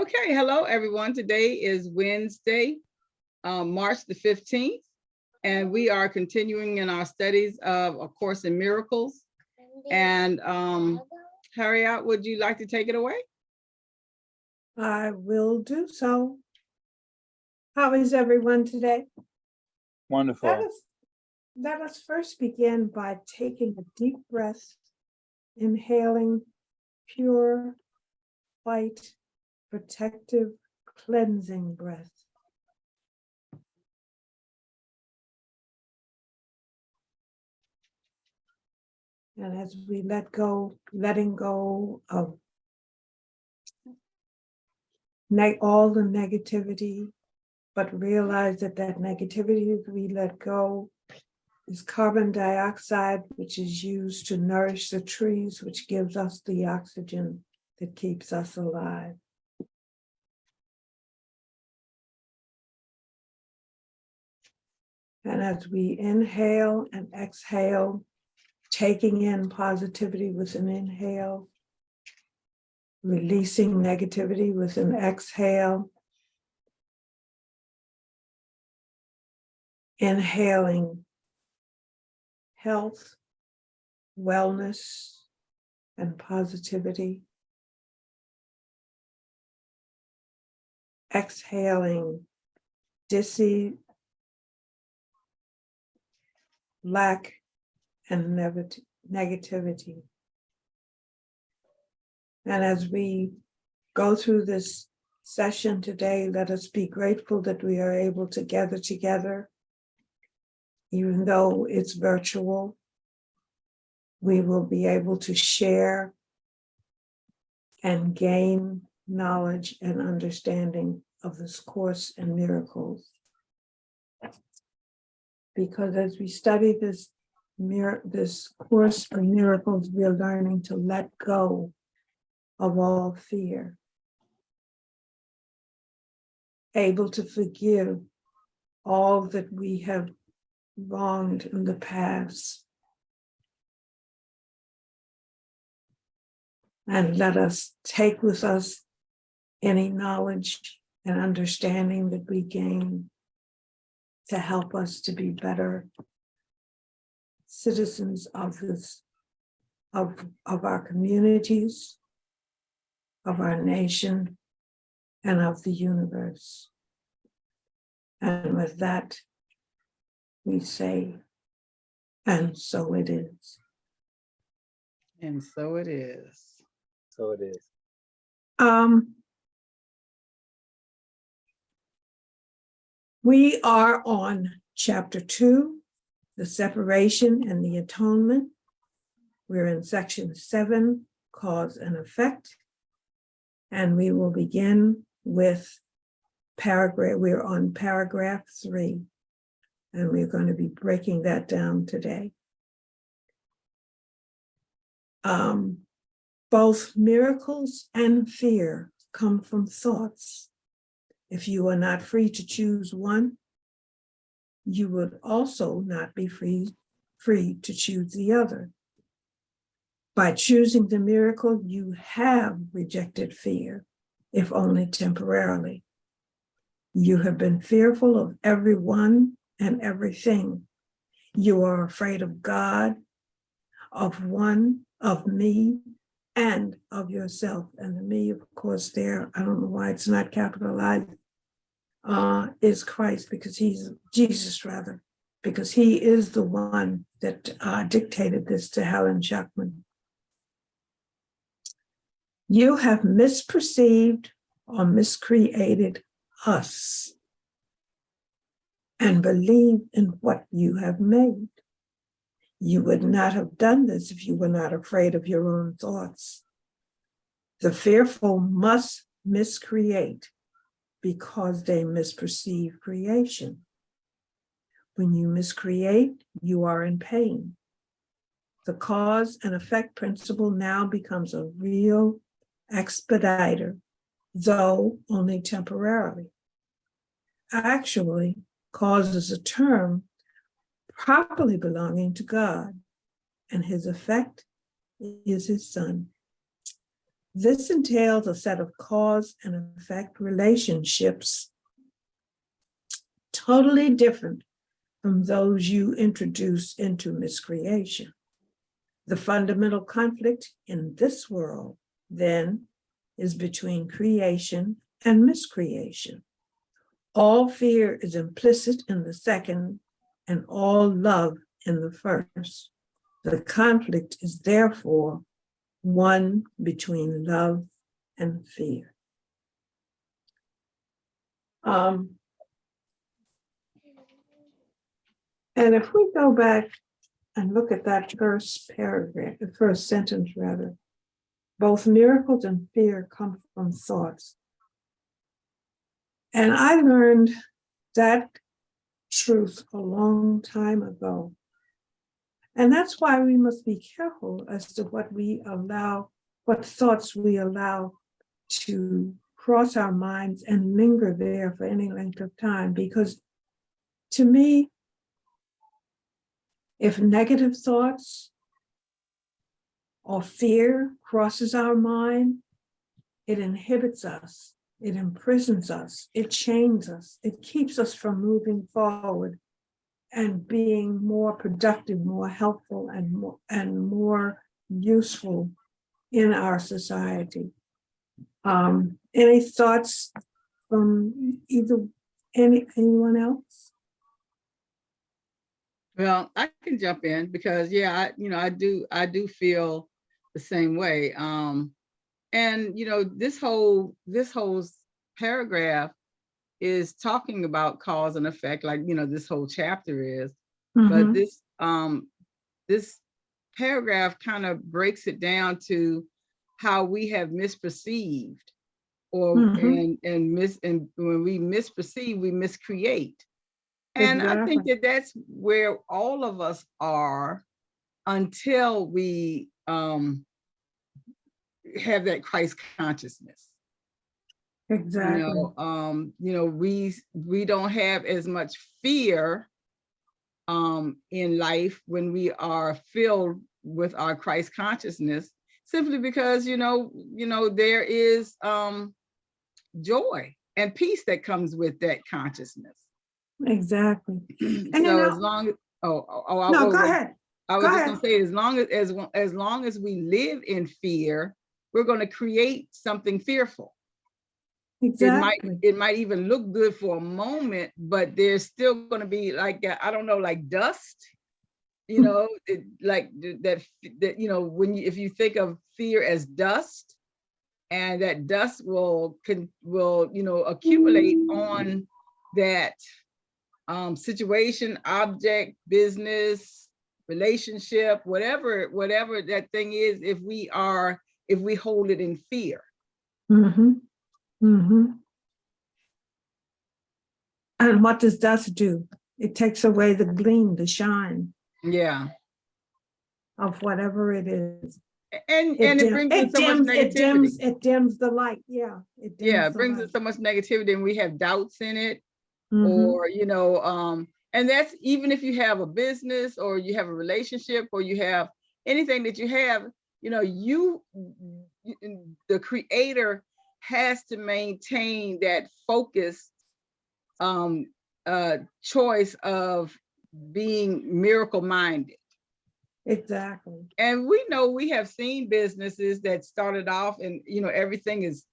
Okay, hello everyone. Today is Wednesday, March the 15th, and we are continuing in our studies of A Course in Miracles. And Harriet, would you like to take it away? I will do so. How is everyone today? Wonderful. Let us first begin by taking a deep breath, inhaling pure, light, protective, cleansing breath. And as we letting go of all the negativity, but realize that negativity that we let go is carbon dioxide, which is used to nourish the trees, which gives us the oxygen that keeps us alive. And as we inhale and exhale, taking in positivity with an inhale, releasing negativity with an exhale, inhaling health, wellness, and positivity. Exhaling lack, and negativity. And as we go through this session today, let us be grateful that we are able to gather together. Even though it's virtual, we will be able to share and gain knowledge and understanding of this Course in Miracles. Because as we study this Course in Miracles, we are learning to let go of all fear, able to forgive all that we have wronged in the past. And let us take with us any knowledge and understanding that we gain to help us to be better citizens of our communities, of our nation, and of the universe. And with that, we say, and so it is. And so it is. So it is. We are on chapter 2, the separation and the atonement. We're in section 7, cause and effect. And we will begin with we're on paragraph 3. And we're going to be breaking that down today. Both miracles and fear come from thoughts. If you are not free to choose one, you would also not be free to choose the other. By choosing the miracle, you have rejected fear, if only temporarily. You have been fearful of everyone and everything. You are afraid of God, of me, and of yourself. And the me, of course, there, I don't know why it's not capitalized, is Christ, because he's Jesus, rather, because he is the one that dictated this to Helen Schuckman. You have misperceived or miscreated us and believe in what you have made. You would not have done this if you were not afraid of your own thoughts. The fearful must miscreate because they misperceive creation. When you miscreate, you are in pain. The cause and effect principle now becomes a real expediter, though only temporarily. Actually, cause is a term properly belonging to God, and his effect is his Son. This entails a set of cause and effect relationships totally different from those you introduce into miscreation. The fundamental conflict in this world, then, is between creation and miscreation. All fear is implicit in the second, and all love in the first. The conflict is therefore one between love and fear. And if we go back and look at that first paragraph, the first sentence rather, both miracles and fear come from thoughts. And I learned that truth a long time ago. And that's why we must be careful as to what we allow, what thoughts we allow to cross our minds and linger there for any length of time. Because to me, if negative thoughts or fear crosses our mind, it inhibits us, it imprisons us, it chains us, it keeps us from moving forward and being more productive, more helpful, and more useful in our society. Any thoughts from anyone else? Well, I can jump in because I do feel the same way. And this whole paragraph is talking about cause and effect, like this whole chapter is. But this paragraph kind of breaks it down to how we have misperceived, or and when we misperceive, we miscreate. And I think that that's where all of us are until we have that Christ consciousness. Exactly. We don't have as much fear in life when we are filled with our Christ consciousness, simply because there is joy and peace that comes with that consciousness. Exactly. And so as long as go ahead. I was just gonna say, as long as we live in fear, we're going to create something fearful. Exactly. It might even look good for a moment, but there's still going to be like dust. If you think of fear as dust, and that dust will accumulate on that situation, object, business, relationship, whatever that thing is, if we hold it in fear. And what does dust do? It takes away the gleam, the shine. Yeah. Of whatever it is. And it brings in so much negativity. It dims the light. Yeah. It brings in so much negativity, and we have doubts in it. Or, and that's even if you have a business, or you have a relationship, or you have anything that you have, the creator has to maintain that focused choice of being miracle minded. Exactly. And we know we have seen businesses that started off and, everything is,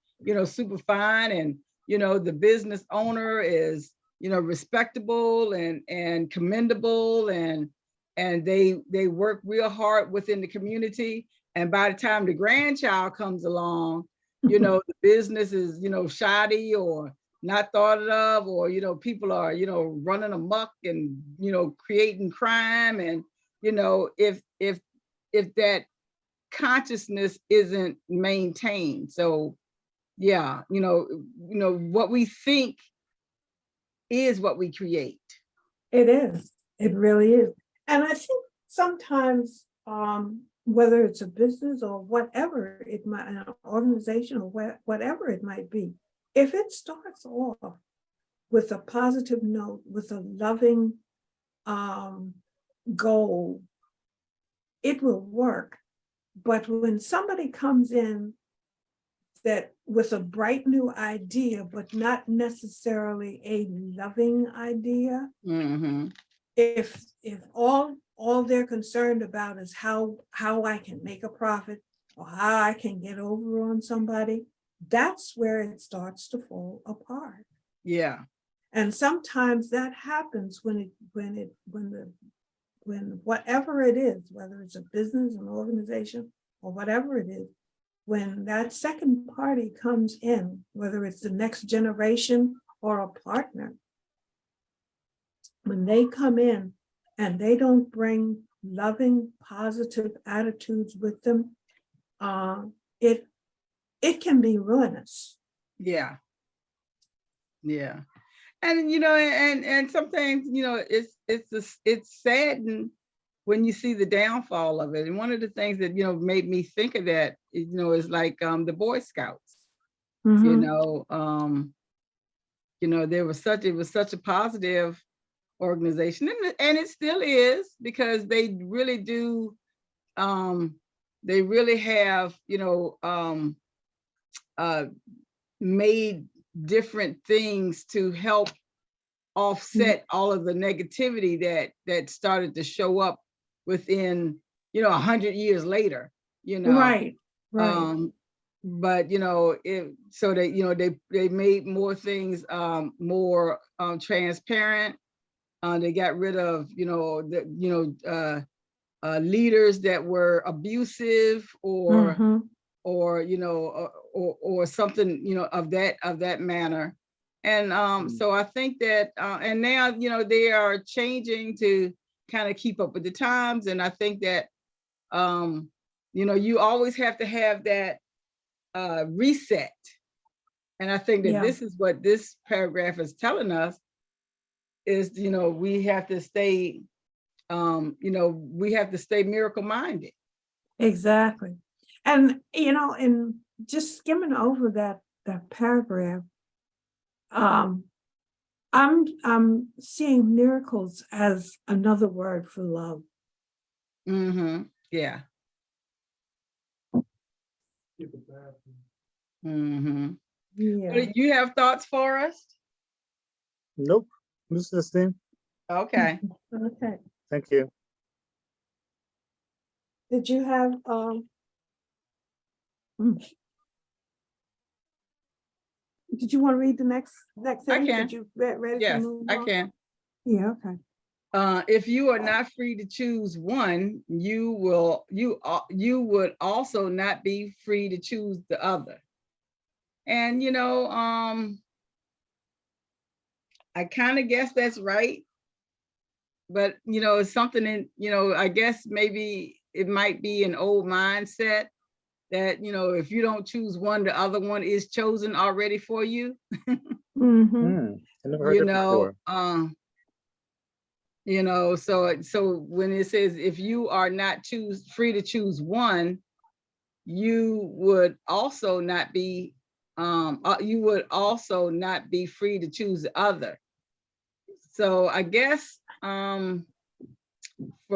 super fine. And, the business owner is, respectable and commendable. And they work real hard within the community. And by the time the grandchild comes along, the business is, shoddy or not thought of, or, people are, running amok and, creating crime. And, if that consciousness isn't maintained. So yeah, what we think is what we create. It is. It really is. And I think sometimes, whether it's a business or whatever it might, an organization or whatever it might be, if it starts off with a positive note, with a loving goal, it will work. But when somebody comes in that with a bright new idea, but not necessarily a loving idea, Mm-hmm. if all they're concerned about is how I can make a profit or how I can get over on somebody, that's where it starts to fall apart. Yeah. And sometimes that happens when whatever it is, whether it's a business, an organization, or whatever it is, when that second party comes in, whether it's the next generation or a partner, when they come in and they don't bring loving, positive attitudes with them, it can be ruinous. Yeah. Yeah. And and sometimes it's saddened when you see the downfall of it. And one of the things that made me think of that is like the Boy Scouts. Mhm. It was such a positive organization, and it still is, because they really do they really have made different things to help offset all of the negativity that started to show up within 100 years later. Right. But so they made more things more transparent. They got rid of leaders that were abusive or Mhm. or something of that manner. And so I think that and now they are changing to kind of keep up with the times. And I think that you always have to have that reset. And I think that Yeah. this is what this paragraph is telling us, is we have to stay we have to stay miracle minded. Exactly. And and just skimming over that paragraph, I'm seeing miracles as another word for love. Mm-hmm. Yeah. Mm-hmm. Yeah. Do you have thoughts for us? Nope. Just listening. Okay. Okay. Thank you. Did you have did you want to read the next I sentence? can. Did you ready to Yes, move I on? can. Yeah, okay. If you are not free to choose one, you would also not be free to choose the other. And I kind of guess that's right. But it's something in, I guess maybe it might be an old mindset that if you don't choose one, the other one is chosen already for you. Mm-hmm. I never heard that before. So when it says if you are not free to choose one, you would also not be free to choose the other. So I guess for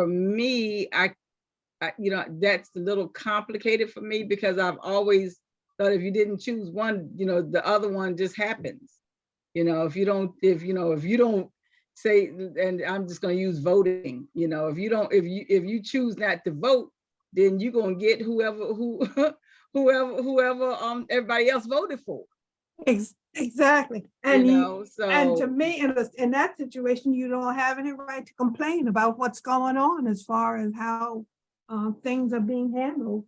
me, that's a little complicated for me, because I've always thought if you didn't choose one, the other one just happens. If you don't say, and I'm just going to use voting, if you choose not to vote, then you're going to get whoever everybody else voted for. Exactly. And and to me, in that situation, you don't have any right to complain about what's going on as far as how things are being handled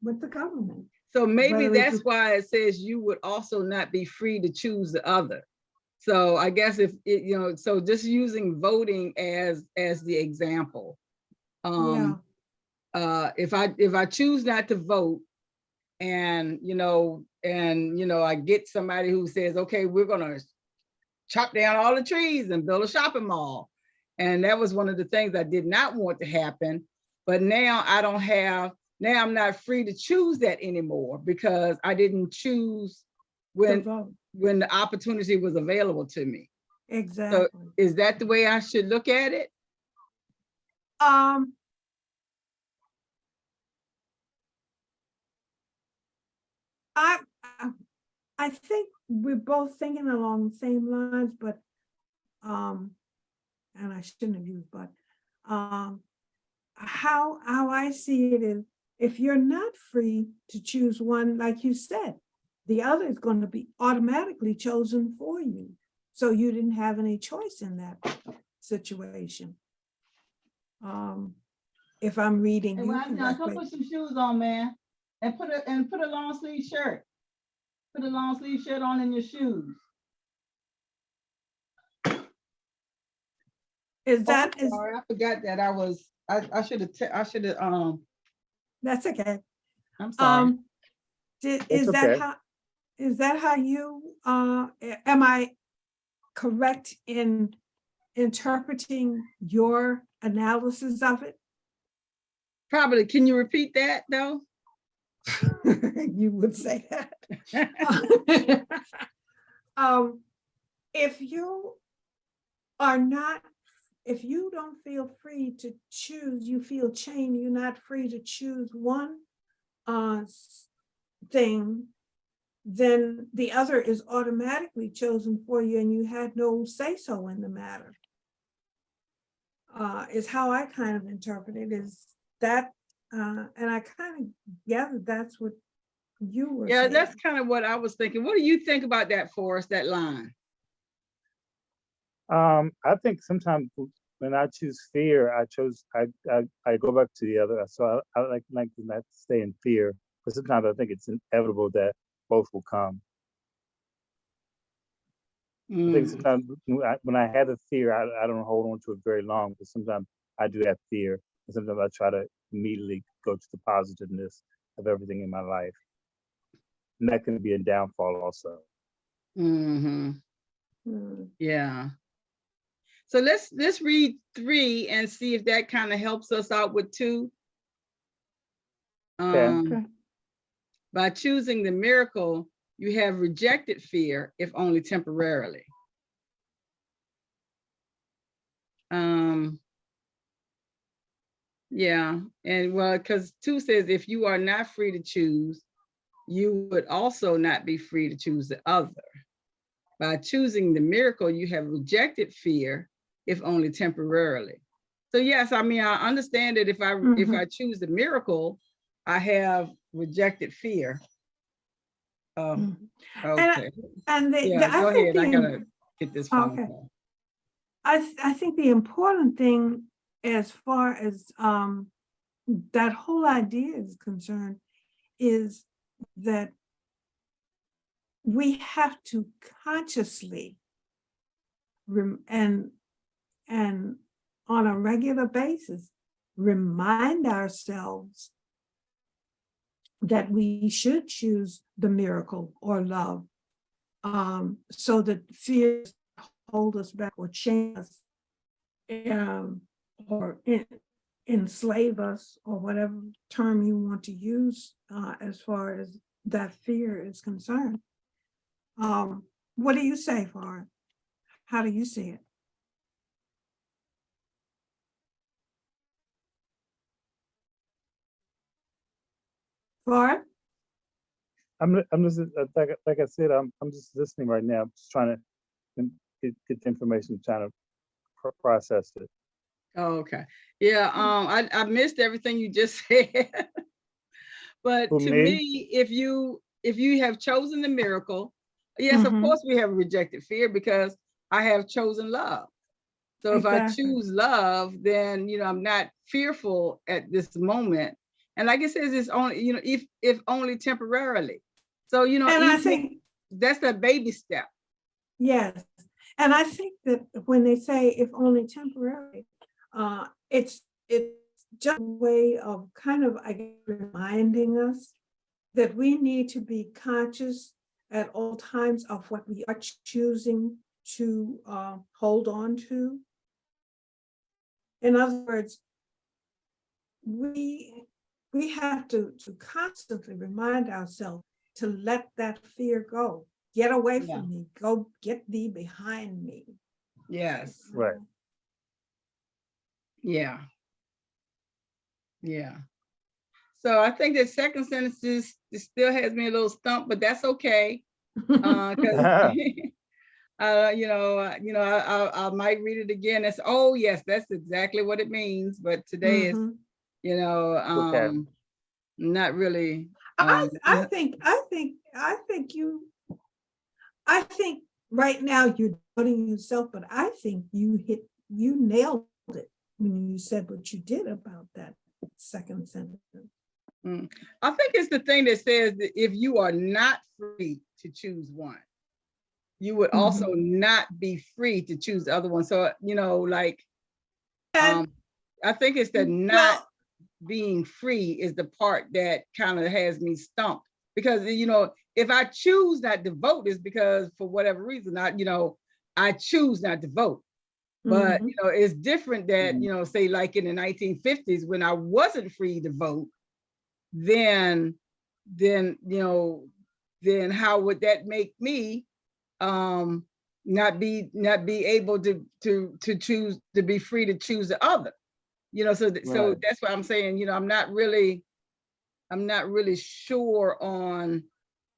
with the government. So maybe that's why it says you would also not be free to choose the other. So I guess if it, so just using voting as the example. If I choose not to vote, and I get somebody who says, okay, we're gonna chop down all the trees and build a shopping mall. And that was one of the things I did not want to happen. But now I'm not free to choose that anymore, because I didn't choose when the opportunity was available to me. Exactly. So is that the way I should look at it? I I think we're both thinking along the same lines, but and I shouldn't have used but how I see it is if you're not free to choose one, like you said, the other is going to be automatically chosen for you. So you didn't have any choice in that situation. If I'm reading Hey, you well, now come correctly. put some shoes on, man, and put a long sleeve shirt. Put a long sleeve shirt on in your shoes. Is Oh, that I'm is sorry, I forgot that I should have that's okay. I'm sorry. Is It's that okay. how you am I correct in interpreting your analysis of it? Probably. Can you repeat that though? You would say that. If you are not, if you don't feel free to choose, you feel chained, you're not free to choose one thing, then the other is automatically chosen for you and you had no say-so in the matter. Is how I kind of interpret it, is that, and I kind of gathered that's what you were Yeah, saying. that's kind of what I was thinking. What do you think about that, Forrest, that line? I think sometimes when I choose fear, I go back to the other. So I like to not stay in fear, but sometimes I think it's inevitable that both will come. I think sometimes when I have a fear, I don't hold on to it very long, but sometimes I do have fear, and sometimes I try to immediately go to the positiveness of everything in my life, and that can be a downfall also. Mm-hmm. Yeah. So let's read 3 and see if that kind of helps us out with 2. Okay. By choosing the miracle, you have rejected fear, if only temporarily. Yeah, and well, because 2 says if you are not free to choose, you would also not be free to choose the other. By choosing the miracle, you have rejected fear, if only temporarily. So yes, I mean, I understand that if I choose the miracle, I have rejected fear. Oh, okay. And Yeah, I go think ahead. I gotta get this phone okay. call. I think the important thing as far as that whole idea is concerned is that we have to consciously and on a regular basis remind ourselves that we should choose the miracle or love, so that fear hold us back or chain us, or enslave us, or whatever term you want to use as far as that fear is concerned. What do you say, Farah? How do you see it? Farah? I'm just like I said, I'm just listening right now. I'm just trying to get the information, trying to process it. Oh, okay. Yeah, I missed everything you just said. But For to me, me, if you have chosen the miracle, yes, of course we have rejected fear because I have chosen love. So if I Exactly. choose love, then I'm not fearful at this moment. And like it says, it's only if only temporarily. So And I even think, that's the baby step. yes, and I think that when they say if only temporary, it's just a way of kind of, I guess, reminding us that we need to be conscious at all times of what we are choosing to hold on to. In other words, we have to constantly remind ourselves to let that fear go. Get away from me. Go, get thee behind me. Yes. right. Yeah. Yeah. So I think that second sentence it still has me a little stumped, but that's okay. Because I might read it again. It's, oh yes, that's exactly what it means. But today is, Mhm. Okay. not really. I think right now you're doubting yourself, but I think you nailed it when you said what you did about that second sentence. I think it's the thing that says that if you are not free to choose one, you would also not be free to choose the other one. So, like, And I think it's the not well, being free is the part that kind of has me stumped. Because, if I choose not to vote, is because for whatever reason, I choose not to vote. But, it's different that, say like in the 1950s when I wasn't free to vote, then how would that make me not be able to choose, to be free to choose the other? So Right. that's why I'm saying, I'm not really sure on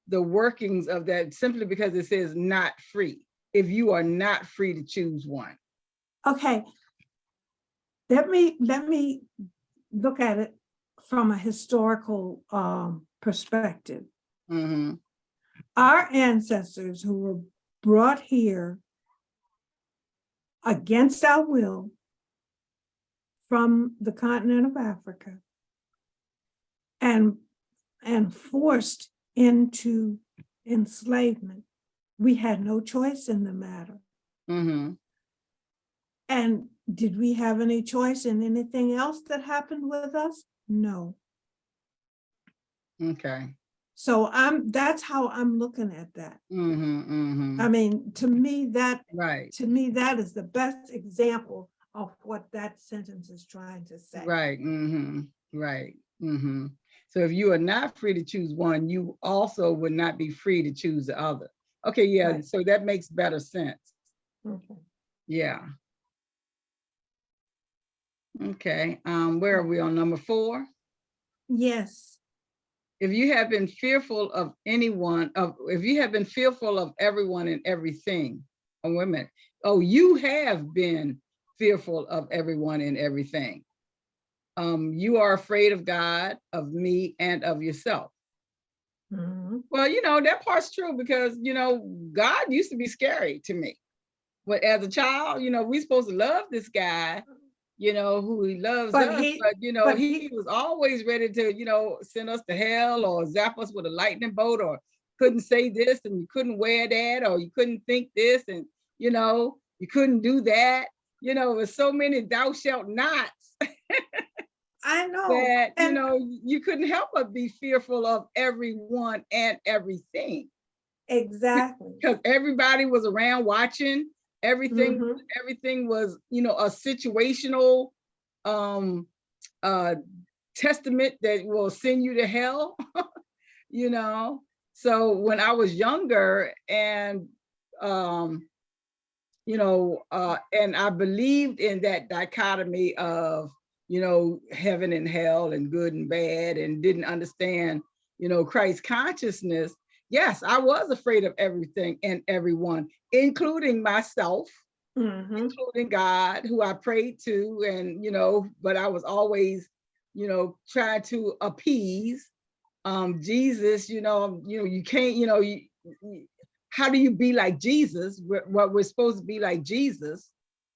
the workings of that, simply because it says not free. If you are not free to choose one. okay. Let me look at it from a historical perspective. Mm-hmm. Our ancestors who were brought here against our will from the continent of Africa and forced into enslavement. We had no choice in the matter. Mm-hmm. And did we have any choice in anything else that happened with us? No. Okay. So that's how I'm looking at that. Mm-hmm. Mm-hmm. I mean, to me, that Right. is the best example of what that sentence is trying to say. Right. Mm-hmm. Right. Mm-hmm. So if you are not free to choose one, you also would not be free to choose the other. Okay, yeah. Right. So that makes better sense. Okay. Yeah. Okay. Where are we on number 4? Yes. If you have been fearful of if you have been fearful of everyone and everything, oh, wait a minute. Oh, you have been fearful of everyone and everything. You are afraid of God, of me, and of yourself. Well, that part's true because, God used to be scary to me. But as a child, we're supposed to love this guy, who he loves But us, but, he was always ready to, send us to hell or zap us with a lightning bolt, or couldn't say this and you couldn't wear that, or you couldn't think this and, you couldn't do that. With so many thou shalt nots. I know That, and you couldn't help but be fearful of everyone and everything. exactly. Because everybody was around watching. Everything, Mhm. everything was, a situational testament that will send you to hell. you know. So when I was younger and and I believed in that dichotomy of, heaven and hell and good and bad, and didn't understand, Christ consciousness. Yes, I was afraid of everything and everyone, including myself, including God, who I prayed to, and, but I was always, trying to appease Jesus. You can't, how do you be like Jesus? What we're supposed to be like Jesus,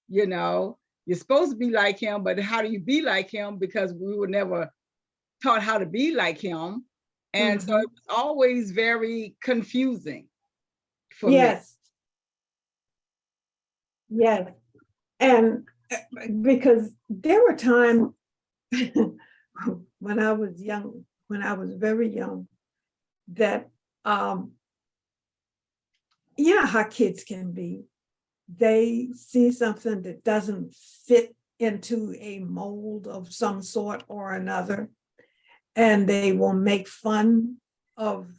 you're supposed to be like him, but how do you be like him? Because we were never taught how to be like him. And so it was always very confusing for me. Yes. And because there were times when I was young, when I was very young, that you know how kids can be. They see something that doesn't fit into a mold of some sort or another, and they will make fun of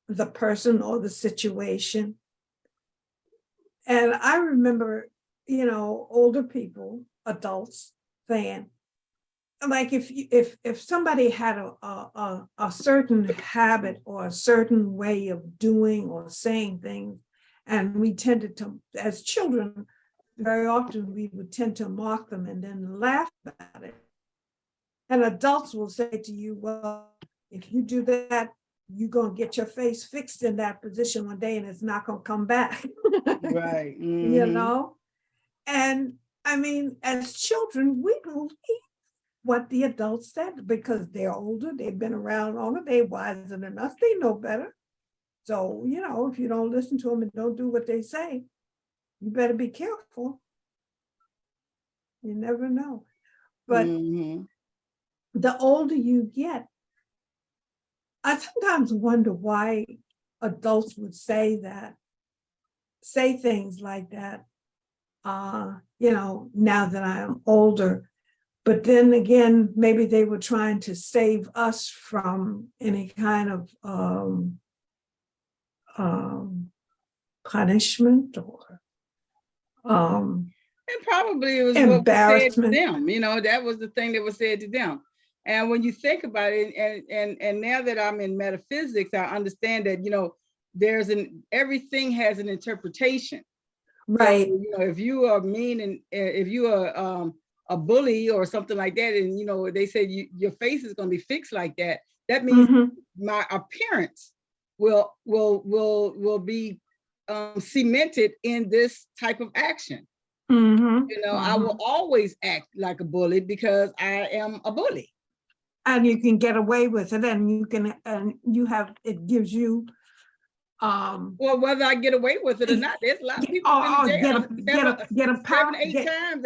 the person or the situation. And I remember, older people, adults, saying, like if somebody had a certain habit or a certain way of doing or saying things, and we tended to, as children, very often we would tend to mock them and then laugh about it. And adults will say to you, well, if you do that, you're going to get your face fixed in that position one day and it's not going to come back. Right. You Mhm. know? And I mean, as children, we believe what the adults said because they're older, they've been around longer, they're wiser than us, they know better. So, you know, if you don't listen to them and don't do what they say, you better be careful. You never know. But Mhm. the older you get, I sometimes wonder why adults would say things like that, you know, now that I'm older. But then again, maybe they were trying to save us from any kind of punishment or And probably it was what was said to embarrassment. them. You know, that was the thing that was said to them. And when you think about it, and now that I'm in metaphysics, I understand that, you know, everything has an interpretation. So, Right. you know, if you are mean and if you are a bully or something like that, and you know, they say your face is going to be fixed like that, that means my appearance will be cemented in this type of action. You know, I will always act like a bully because I am a bully. And you can get away with it, and it gives you Well, whether I get away with it or not, there's a lot of people in jail get a 7, 8 times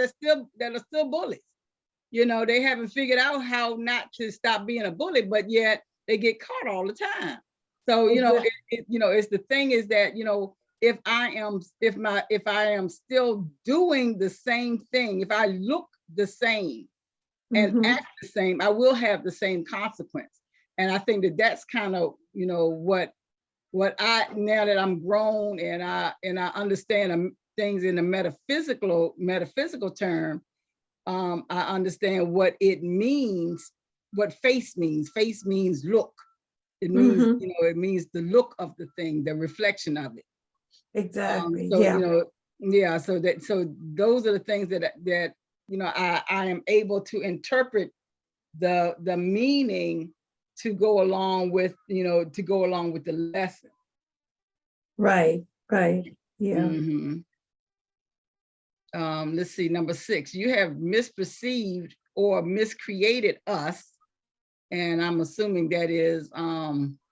that are still bullies. You know, they haven't figured out how not to stop being a bully, but yet they get caught all the time. So, you know, it's the thing is that, you know, if I am still doing the same thing, if I look the same and act the same, I will have the same consequence. And I think that that's kind of, you know, what I, now that I'm grown and I understand things in a metaphysical term, I understand what it means, what face means. Face means look. It means, you know, it means the look of the thing, the reflection of it. Exactly. So, you know, yeah, so those are the things that you know, I am able to interpret the meaning to go along with, you know, to go along with the lesson. Right. Yeah. Let's see, number 6, you have misperceived or miscreated us. And I'm assuming that is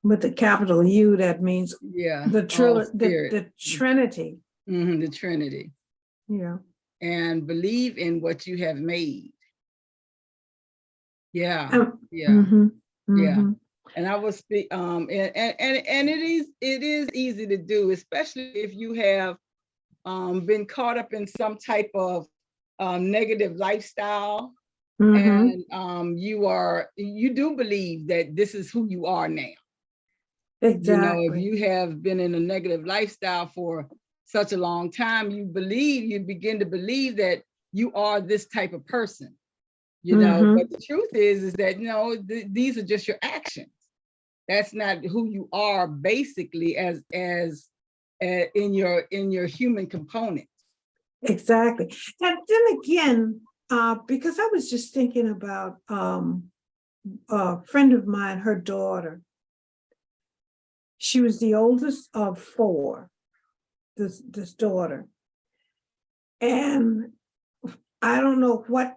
With the capital U, that means the Trinity. The Trinity. Yeah. And believe in what you have made. Yeah. And I will speak and it is easy to do, especially if you have been caught up in some type of negative lifestyle. And you do believe that this is who you are now. Exactly. You know, if you have been in a negative lifestyle for such a long time, you begin to believe that you are this type of person. You know, but the truth is that, you know, these are just your actions. That's not who you are basically as in your human component. Exactly. And then again, because I was just thinking about a friend of mine, her daughter. She was the oldest of 4, this daughter. And I don't know what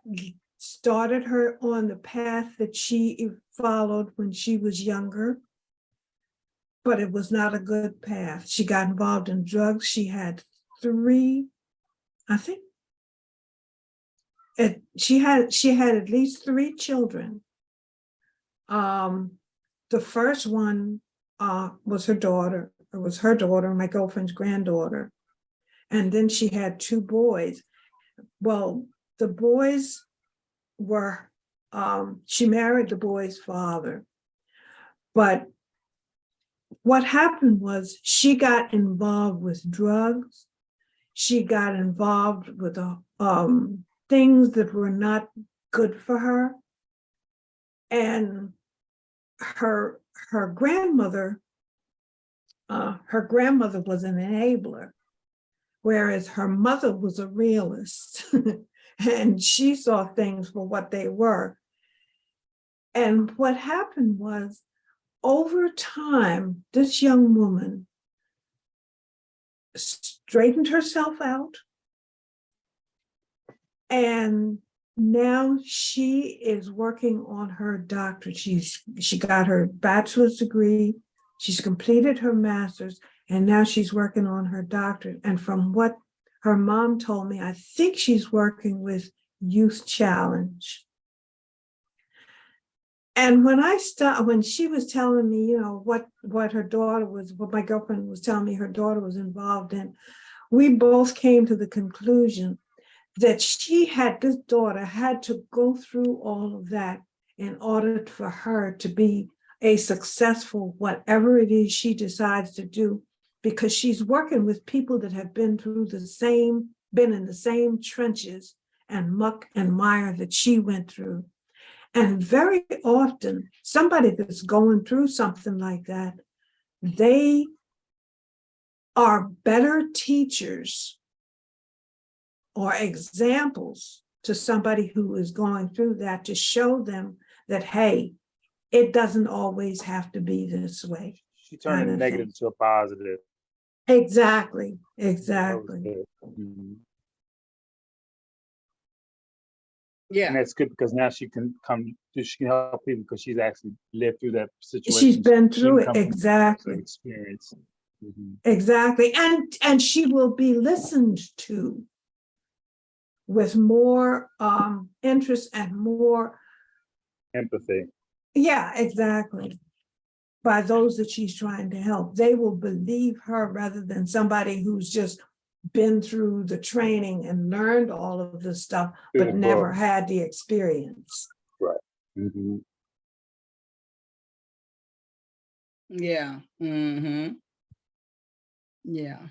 started her on the path that she followed when she was younger, but it was not a good path. She got involved in drugs. She had 3, I think. She had at least 3 children. The first one was her daughter. It was her daughter, my girlfriend's granddaughter. And then she had 2 boys. Well, the boys were, she married the boy's father. But what happened was she got involved with drugs. She got involved with things that were not good for her. And her grandmother was an enabler, whereas her mother was a realist. And she saw things for what they were. And what happened was, over time, this young woman straightened herself out. And now she is working on her doctorate. She got her bachelor's degree, she's completed her master's, and now she's working on her doctorate. And from what her mom told me, I think she's working with Youth Challenge. And when she was telling me, what my girlfriend was telling me her daughter was involved in, we both came to the conclusion that this daughter had to go through all of that in order for her to be a successful, whatever it is she decides to do, because she's working with people that have been in the same trenches and muck and mire that she went through. And very often, somebody that's going through something like that, they are better teachers or examples to somebody who is going through that, to show them that, hey, it doesn't always have to be this way. She turned kind a of negative thing. to a positive. Exactly. That was Exactly. good. Mhm. Yeah. And that's good because now she can help people because she's actually lived through that situation. She's been She through can it. come from Exactly. that experience. Mhm. Exactly. And she will be listened to with more interest and more, Empathy. yeah, exactly, by those that she's trying to help. They will believe her rather than somebody who's just been through the training and learned all of this stuff, but Good never book. had the experience. Right. Mhm. Yeah. Mm-hmm. Yeah.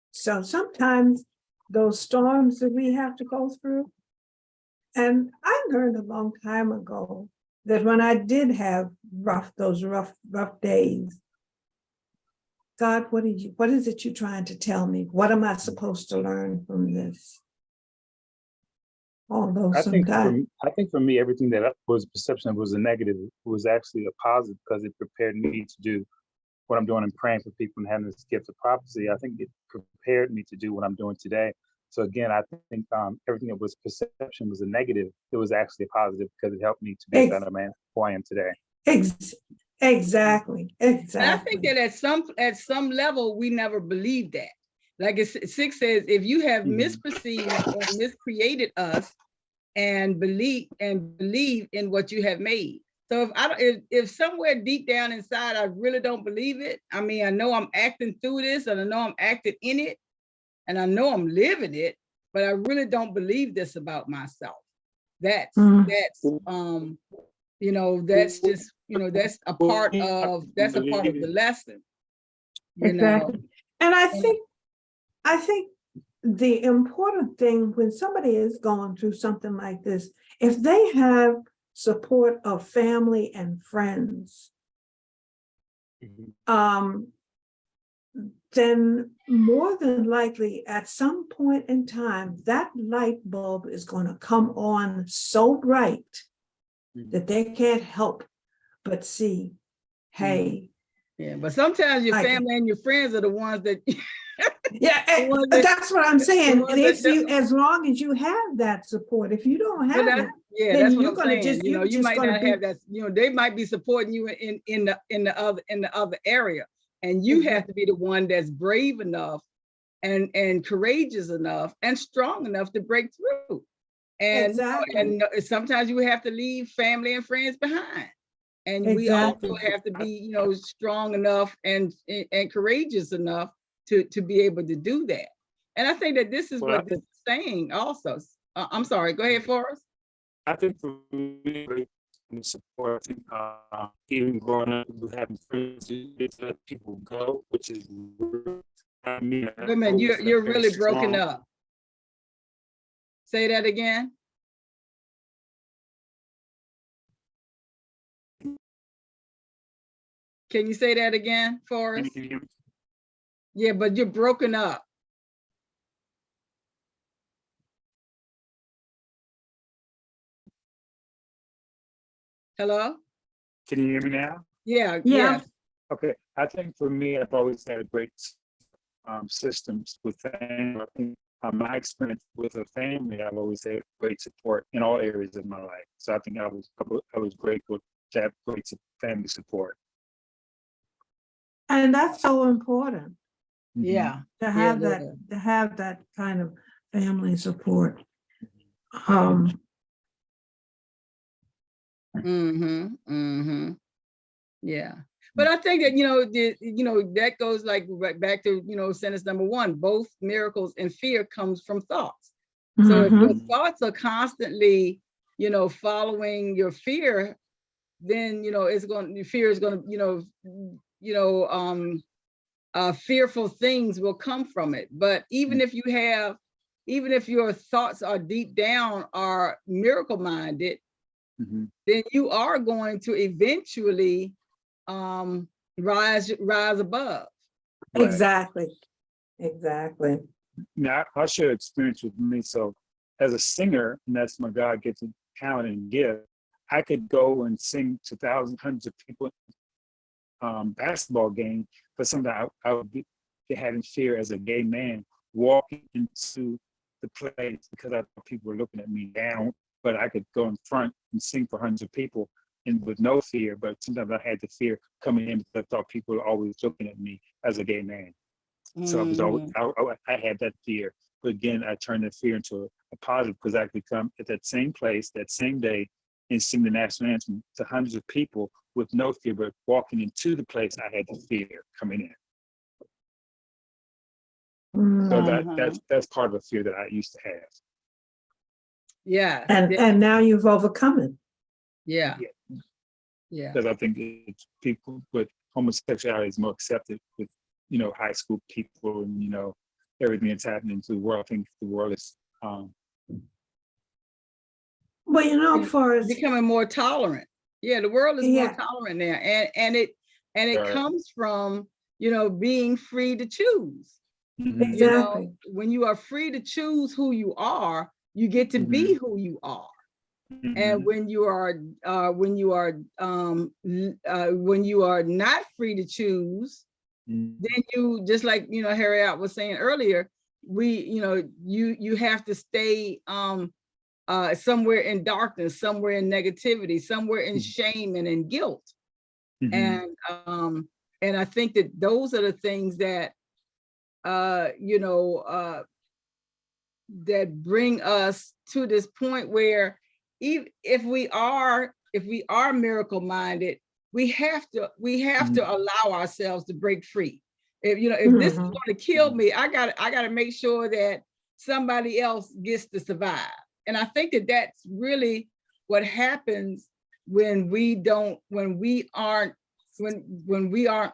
So sometimes those storms that we have to go through, and I learned a long time ago that when I did have those rough days, God, what is it you're trying to tell me? What am I supposed to learn from this? Although sometimes, I think for me, everything that was perception was a negative was actually a positive because it prepared me to do what I'm doing and praying for people and having this gift of prophecy. I think it prepared me to do what I'm doing today. So again, I think everything that was perception was a negative. It was actually a positive because it helped me to be a better man who I am today. exactly. And I think that at some level, we never believed that. Like 6 says, if you have misperceived or miscreated us and believe in what you have made. So if somewhere deep down inside, I really don't believe it. I mean, I know I'm acting through this and I know I'm acting in it and I know I'm living it, but I really don't believe this about myself. That's just, that's a part of the lesson, Exactly. And I think the important thing when somebody is going through something like this, if they have support of family and friends, then more than likely at some point in time, that light bulb is going to come on so bright that they can't help but see, hey. Yeah, but sometimes your family and your friends are the ones that that's what I'm saying. And as long as you have that support, if you don't have it, then that's what you're I'm gonna saying. You might not have that. They might be supporting you in the other area, and you have to be the one that's brave enough and courageous enough and strong enough to break through. And and sometimes you have to leave family and friends behind. And we also have to be, strong enough and courageous enough to be able to do that. And I think that this is what this is saying also. I'm sorry, go ahead, Forrest. I think for me, support, even growing up, having friends, let people go, which is, I mean, wait a minute, you're really broken up. Say that again. Can you say that again for us? Can you hear me? Yeah, but you're broken up. Hello? Can you hear me now? Yeah, Yeah. yes. Okay, I think for me, I've always had great systems with family. I think my experience with a family, I've always had great support in all areas of my life. So I think I was grateful to have great family support. And that's so important Yeah. to Yeah, have it that, is. to have that kind of family support. Yeah. But I think that, that goes like right back to, sentence number one, both miracles and fear comes from thoughts. So if your Mhm. thoughts are constantly, following your fear, then, fear is going to, fearful things will come from it. But even if your thoughts are deep down are miracle minded, then you are going to eventually rise above. Right. Exactly. Now, I'll share experience with me. So, as a singer, and that's my God gets a talent and gift, I could go and sing to thousands, hundreds of people basketball game, but sometimes I would be having fear as a gay man walking into the place because I thought people were looking at me down, but I could go in front and sing for hundreds of people and with no fear. But sometimes I had the fear coming in because I thought people were always looking at me as a gay man. So I was always, I had that fear. But again, I turned that fear into a positive because I could come at that same place, that same day, and sing the national anthem to hundreds of people with no fear, but walking into the place I had the fear coming in. So that's part of a fear that I used to have. Yeah. And now you've overcome it. Yeah. Because I think it's people with homosexuality is more accepted with, high school people and, everything that's happening to the world. I think the world is Well, for as becoming more tolerant. Yeah, the world is more Yeah. tolerant now. And it Right. comes from, being free to choose. Exactly. When you are free to choose who you are, you get to be who you are. And when you are not free to choose, then you, just like Harriet was saying earlier, you have to stay somewhere in darkness, somewhere in negativity, somewhere in shame and in guilt. And I think that those are the things that that bring us to this point where if we are miracle minded, we have to allow ourselves to break free. If this is going to kill me, I got to make sure that somebody else gets to survive. And I think that that's really what happens when we aren't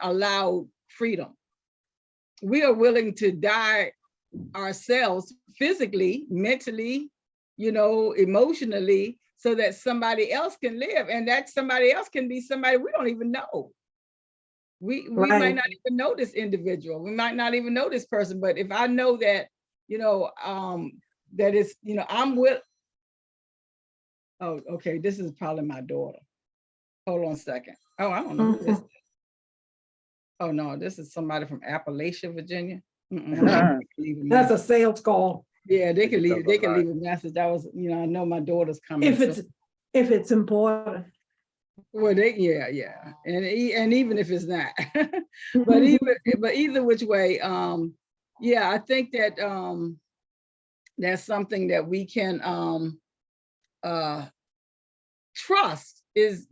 allowed freedom. We are willing to die ourselves physically, mentally, emotionally, so that somebody else can live. And that somebody else can be somebody we don't even know. We might not even know this individual. We might not even know this person. But if I know that, that it's, I'm with, oh, okay, this is probably my daughter. Hold on a second. Oh, I don't know who this is. Oh no, this is somebody from Appalachia, Virginia. That's a sales call. Yeah, they can leave a message. That was, I know my daughter's coming. If it's important. Well, yeah. And even if it's not. but either which way, yeah, I think that that's something that we can trust is,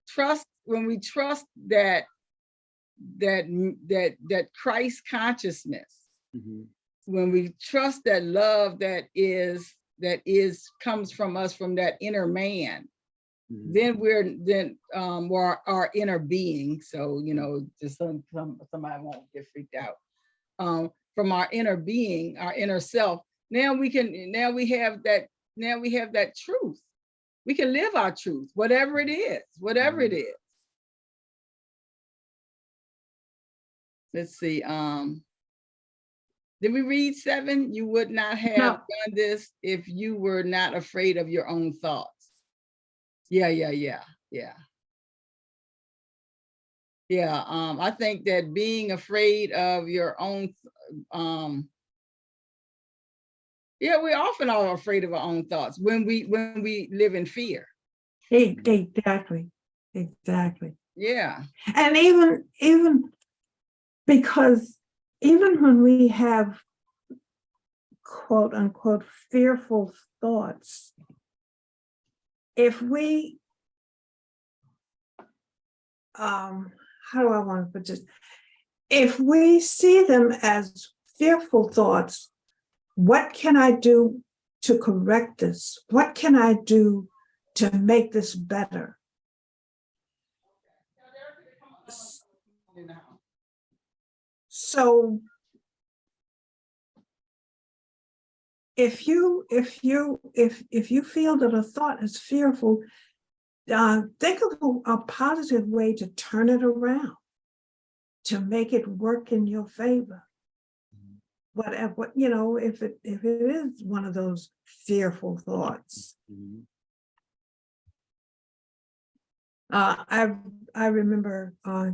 trust when we trust that Christ consciousness, when we trust that love that comes from us, from that inner man, then we're our inner being. So just somebody won't get freaked out. From our inner being, our inner self. Now we have that truth. We can live our truth, whatever it is. let's see, did we read 7? You would not have No. done this if you were not afraid of your own thoughts. Yeah. I think that being afraid of your own, we often are afraid of our own thoughts when we live in fear. Exactly. Yeah. And even because even when we have quote unquote fearful thoughts, if we how do I want to put this? If we see them as fearful thoughts, what can I do to correct this? What can I do to make this better? So if you feel that a thought is fearful, think of a positive way to turn it around, to make it work in your favor. Whatever, if it is one of those fearful thoughts. I remember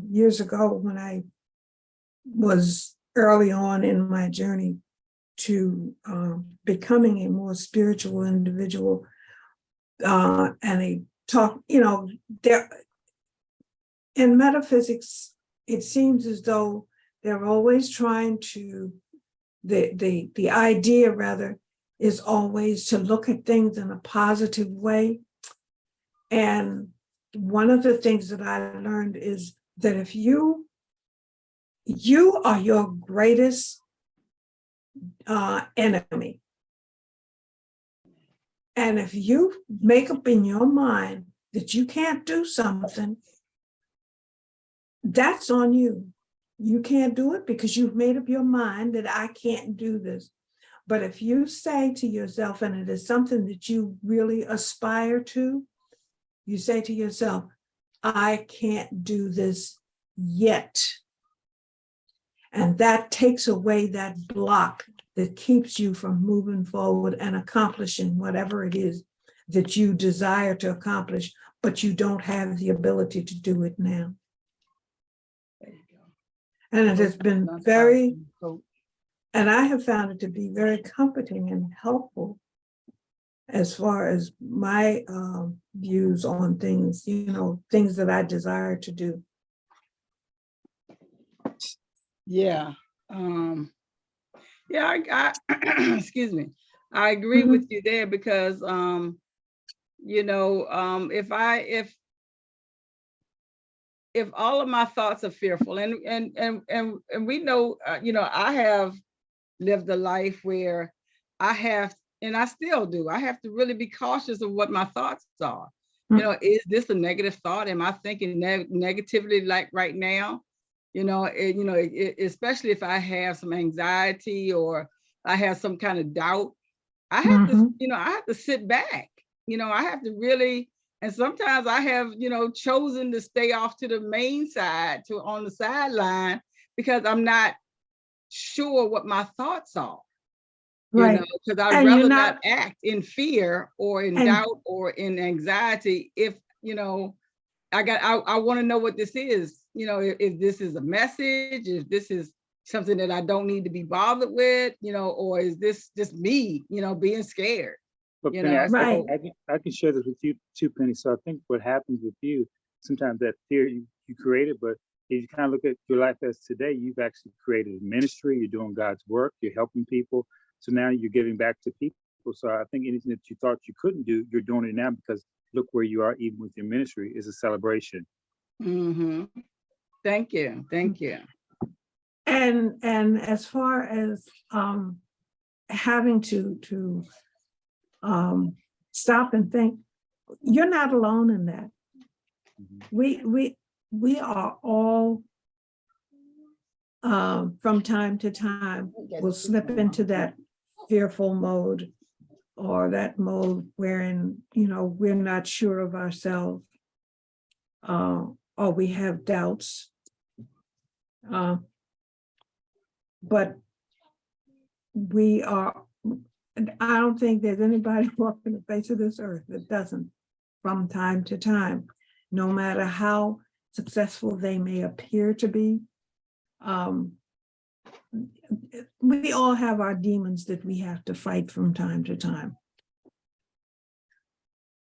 years ago when I was early on in my journey to becoming a more spiritual individual, and they talk, there in metaphysics, it seems as though they're always trying to, the idea rather is always to look at things in a positive way. And one of the things that I learned is that if you are your greatest enemy. And if you make up in your mind that you can't do something, that's on you. You can't do it because you've made up your mind that I can't do this. But if you say to yourself, and it is something that you really aspire to, you say to yourself, I can't do this yet. And that takes away that block that keeps you from moving forward and accomplishing whatever it is that you desire to accomplish, but you don't have the ability to do it now. There you go. And it has been very, and I have found it to be very comforting and helpful as far as my views on things, things that I desire to do. Yeah. I excuse me. I agree with you there because if all of my thoughts are fearful, and we know, I have lived a life where I have, and I still do, I have to really be cautious of what my thoughts are. Is this a negative thought? Am I thinking negatively like right now? Especially if I have some anxiety or I have some kind of doubt, I have to, I have to sit back. I have to really, and sometimes I have, chosen to stay off to the main side, on the sideline, because I'm not sure what my thoughts are. Right. Because I'd rather not act in fear or in doubt or in anxiety if, I want to know what this is, if this is a message, if this is something that I don't need to be bothered with, or is this just me, being scared? But Penny, Right. I can share this with you too, Penny. So I think what happens with you, sometimes that fear you created, but if you kind of look at your life as today, you've actually created a ministry, you're doing God's work, you're helping people. So now you're giving back to people. So I think anything that you thought you couldn't do, you're doing it now because look where you are, even with your ministry, is a celebration. Thank you. And as far as having to stop and think, you're not alone in that. We are all from time to time will slip into that fearful mode, or that mode wherein we're not sure of ourselves, or we have doubts. but we are, and I don't think there's anybody walking the face of this earth that doesn't from time to time, no matter how successful they may appear to be. We all have our demons that we have to fight from time to time.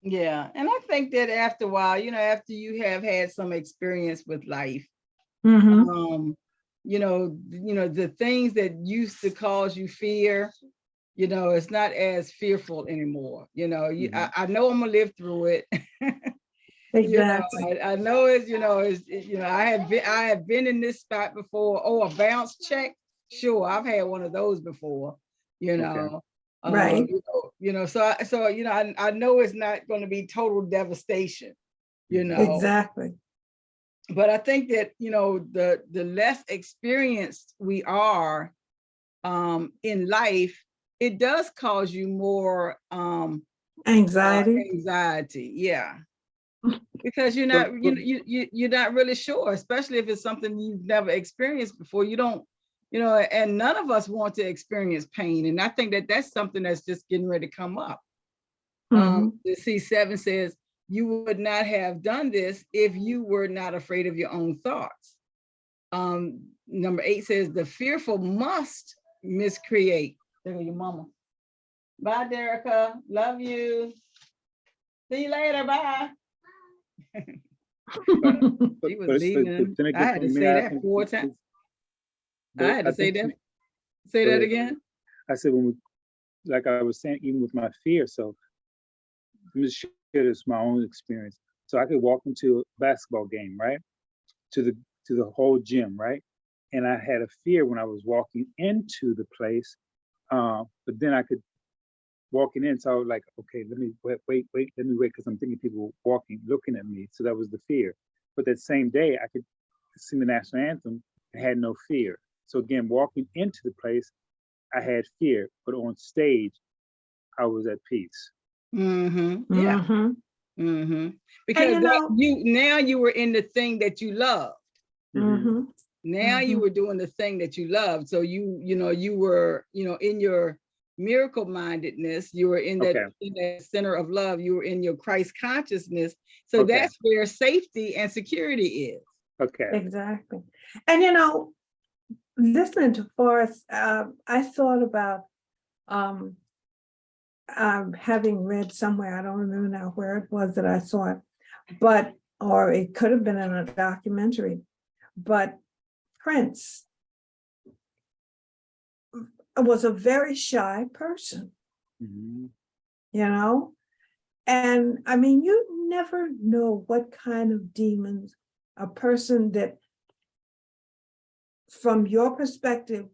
Yeah, and I think that after a while, after you have had some experience with life, Mhm. the things that used to cause you fear, it's not as fearful anymore. I know I'm gonna live through it. Exactly. I know I have been in this spot before. Oh, a bounce check. Sure, I've had one of those before, you Okay. know. Right. I know it's not going to be total devastation, Exactly. but I think that, the less experienced we are in life, it does cause you more Anxiety. anxiety. Yeah. Because you're But, not, you're not really sure, especially if it's something you've never experienced before. You don't, and none of us want to experience pain. And I think that that's something that's just getting ready to come up. Mhm. The C7 says, you would not have done this if you were not afraid of your own thoughts. Number 8 says, the fearful must miscreate. There go your mama. Bye, Derica. Love you. See you later. Bye. but, She was but leaving. then I again, had for to me, say I that think, 4 times. I but had I to say think, that. Say go that ahead. again. I said, like I was saying, even with my fear, so let me share this my own experience. So I could walk into a basketball game, right? To the whole gym, right? And I had a fear when I was walking into the place, but then I could walking in, so I was like, okay, let me wait, let me wait, because I'm thinking people walking, looking at me. So that was the fear. But that same day, I could sing the national anthem and had no fear. So again, walking into the place, I had fear, but on stage, I was at peace. Yeah. Mhm. And Because now you were in the thing that you love. Mhm. Now you were doing the thing that you loved. So you were, in your miracle mindedness, you were in Okay. that center of love, you were in your Christ consciousness. So Okay. that's where safety and security is. Mm-hmm. Okay. Exactly. And listening to Forrest, I thought about having read somewhere, I don't remember now where it was that I saw it, or it could have been in a documentary, but Prince was a very shy person, Mhm. And I mean, you never know what kind of demons a person that, from your perspective,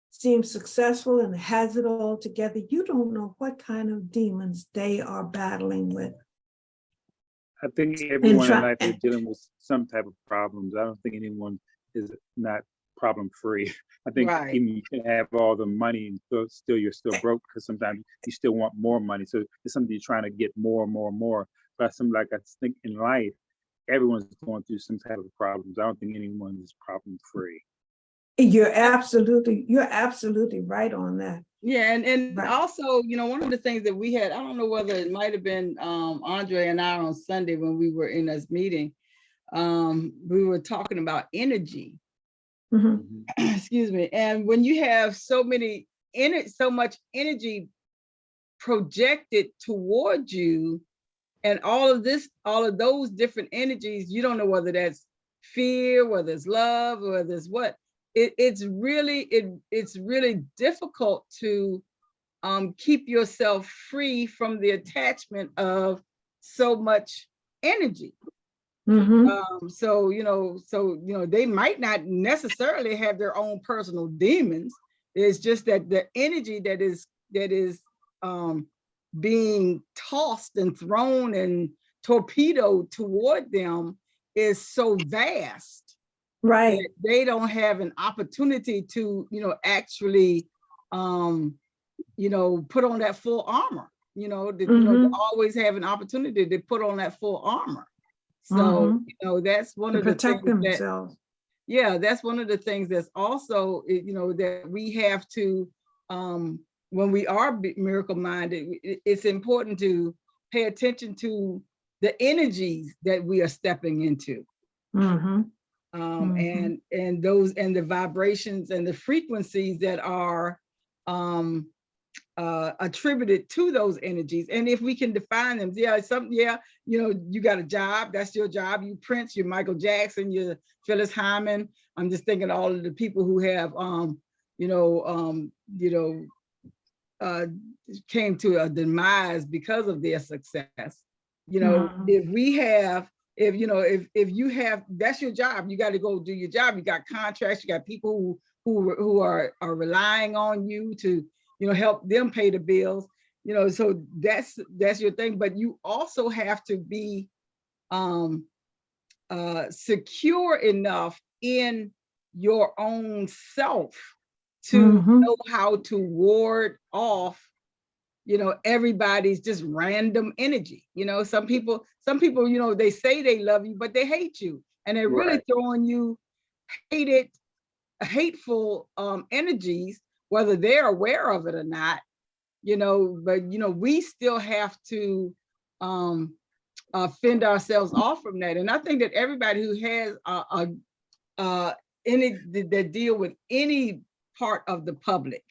seems successful and has it all together, you don't know what kind of demons they are battling with. I think And everyone in try, life is dealing with some type of problems. I don't think anyone is not problem free. I think Right. even you can have all the money and you're still broke, because sometimes you still want more money. So it's something you're trying to get more and more and more. But I think in life, everyone's going through some type of problems. I don't think anyone is problem free. you're absolutely right on that. Yeah, and Right. also, one of the things that we had, I don't know whether it might have been Andre and I on Sunday when we were in this meeting, we were talking about energy. Mhm. Excuse me. And when you have so much energy projected toward you, and all of those different energies, you don't know whether that's fear, whether it's love, whether it's what. It's really difficult to keep yourself free from the attachment of so much energy. Mhm. They might not necessarily have their own personal demons. It's just that the energy that is being tossed and thrown and torpedoed toward them is so vast Right. that they don't have an opportunity to, actually, put on that full armor. To always have an opportunity to put on that full armor. So, Mhm. that's one To of the protect things that, themselves. Yeah, that's one of the things that's also, that we have to, when we are miracle minded, it's important to pay attention to the energies that we are stepping into. Mhm. And those, and the vibrations and the frequencies that are attributed to those energies. And if we can define them, you got a job, that's your job. You Prince, you're Michael Jackson, you're Phyllis Hyman. I'm just thinking all of the people who have came to a demise because of their success. If we have, if you have, that's your job, you got to go do your job. You got contracts, you got people who are relying on you to help them pay the bills. So that's your thing. But you also have to be secure enough in your own self to know how to ward off everybody's just random energy. Some people they say they love you, but they hate you, and they're really throwing you hateful energies, whether they're aware of it or not. But we still have to fend ourselves off from that. And I think that everybody who has any that deal with any part of the public,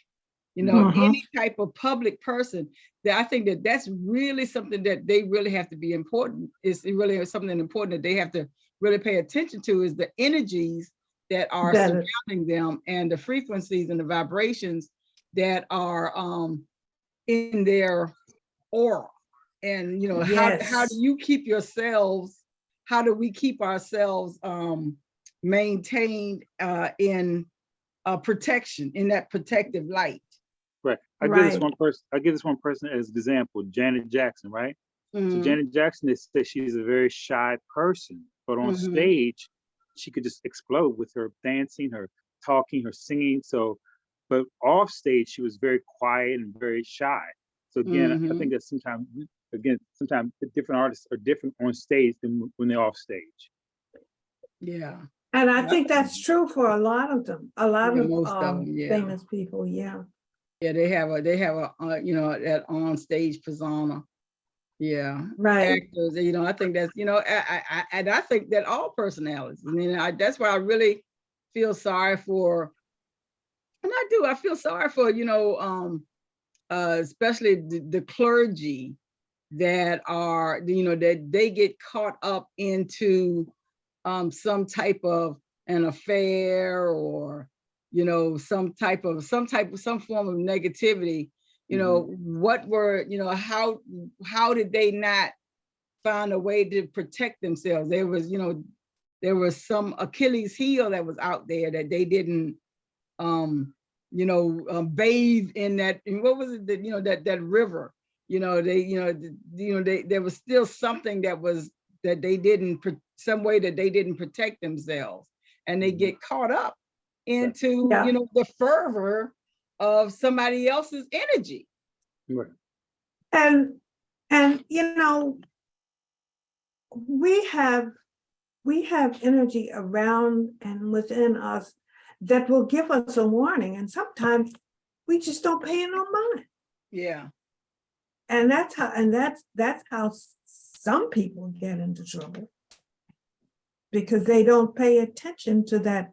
any type of public person, that I think that that's really something that they really have to be important. It's really something important that they have to really pay attention to, is the energies that are surrounding them, and the frequencies and the vibrations that are in their aura. And how do you keep yourselves, how do we keep ourselves maintained in protection, in that protective light? Right. I give this one person as an example, Janet Jackson, right? So Janet Jackson, they say she's a very shy person, but on stage, she could just explode with her dancing, her talking, her singing. So, but off stage, she was very quiet and very shy. So again, I think that sometimes different artists are different on stage than when they're off stage. Yeah. And I think that's true for a lot of them, Most of them, famous people. Yeah. Yeah, they have a that on stage persona. Yeah. Right. Actors, I think that's, and I think that all personalities, that's why I really feel sorry for, and I feel sorry for, especially the clergy that are, that they get caught up into some type of an affair, or some form of negativity. What were, how did they not find a way to protect themselves? There was some Achilles heel that was out there that they didn't bathe in. That, what was it, that that river, there was still something that they didn't, some way that they didn't protect themselves, and they get caught up into the fervor of somebody else's energy. Right. And we have energy around and within us that will give us a warning, and sometimes we just don't pay it no mind. Yeah. And that's how some people get into trouble, because they don't pay attention to that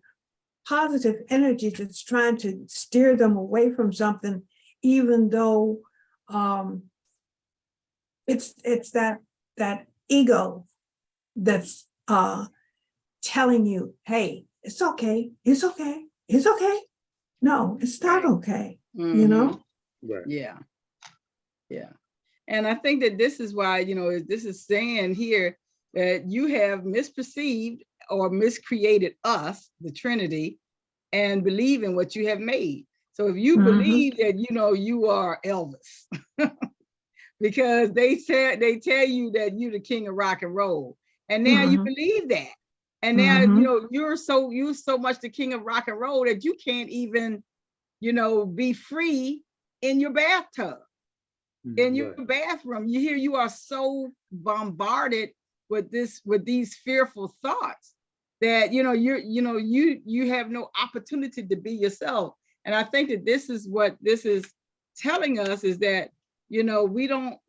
positive energy that's trying to steer them away from something, even though it's that ego that's telling you, hey, it's okay, it's okay, it's okay. No, it's not okay. Right. Yeah. Yeah. And I think that this is why, this is saying here that you have misperceived or miscreated us, the Trinity, and believe in what you have made. So if you believe that, you are Elvis, because they tell you that you're the king of rock and roll, and now you believe that. And now, you're so much the king of rock and roll that you can't even, be free in your bathtub, in your bathroom. You are so bombarded with these fearful thoughts that, you have no opportunity to be yourself. And I think that this is what this is telling us, is that, we don't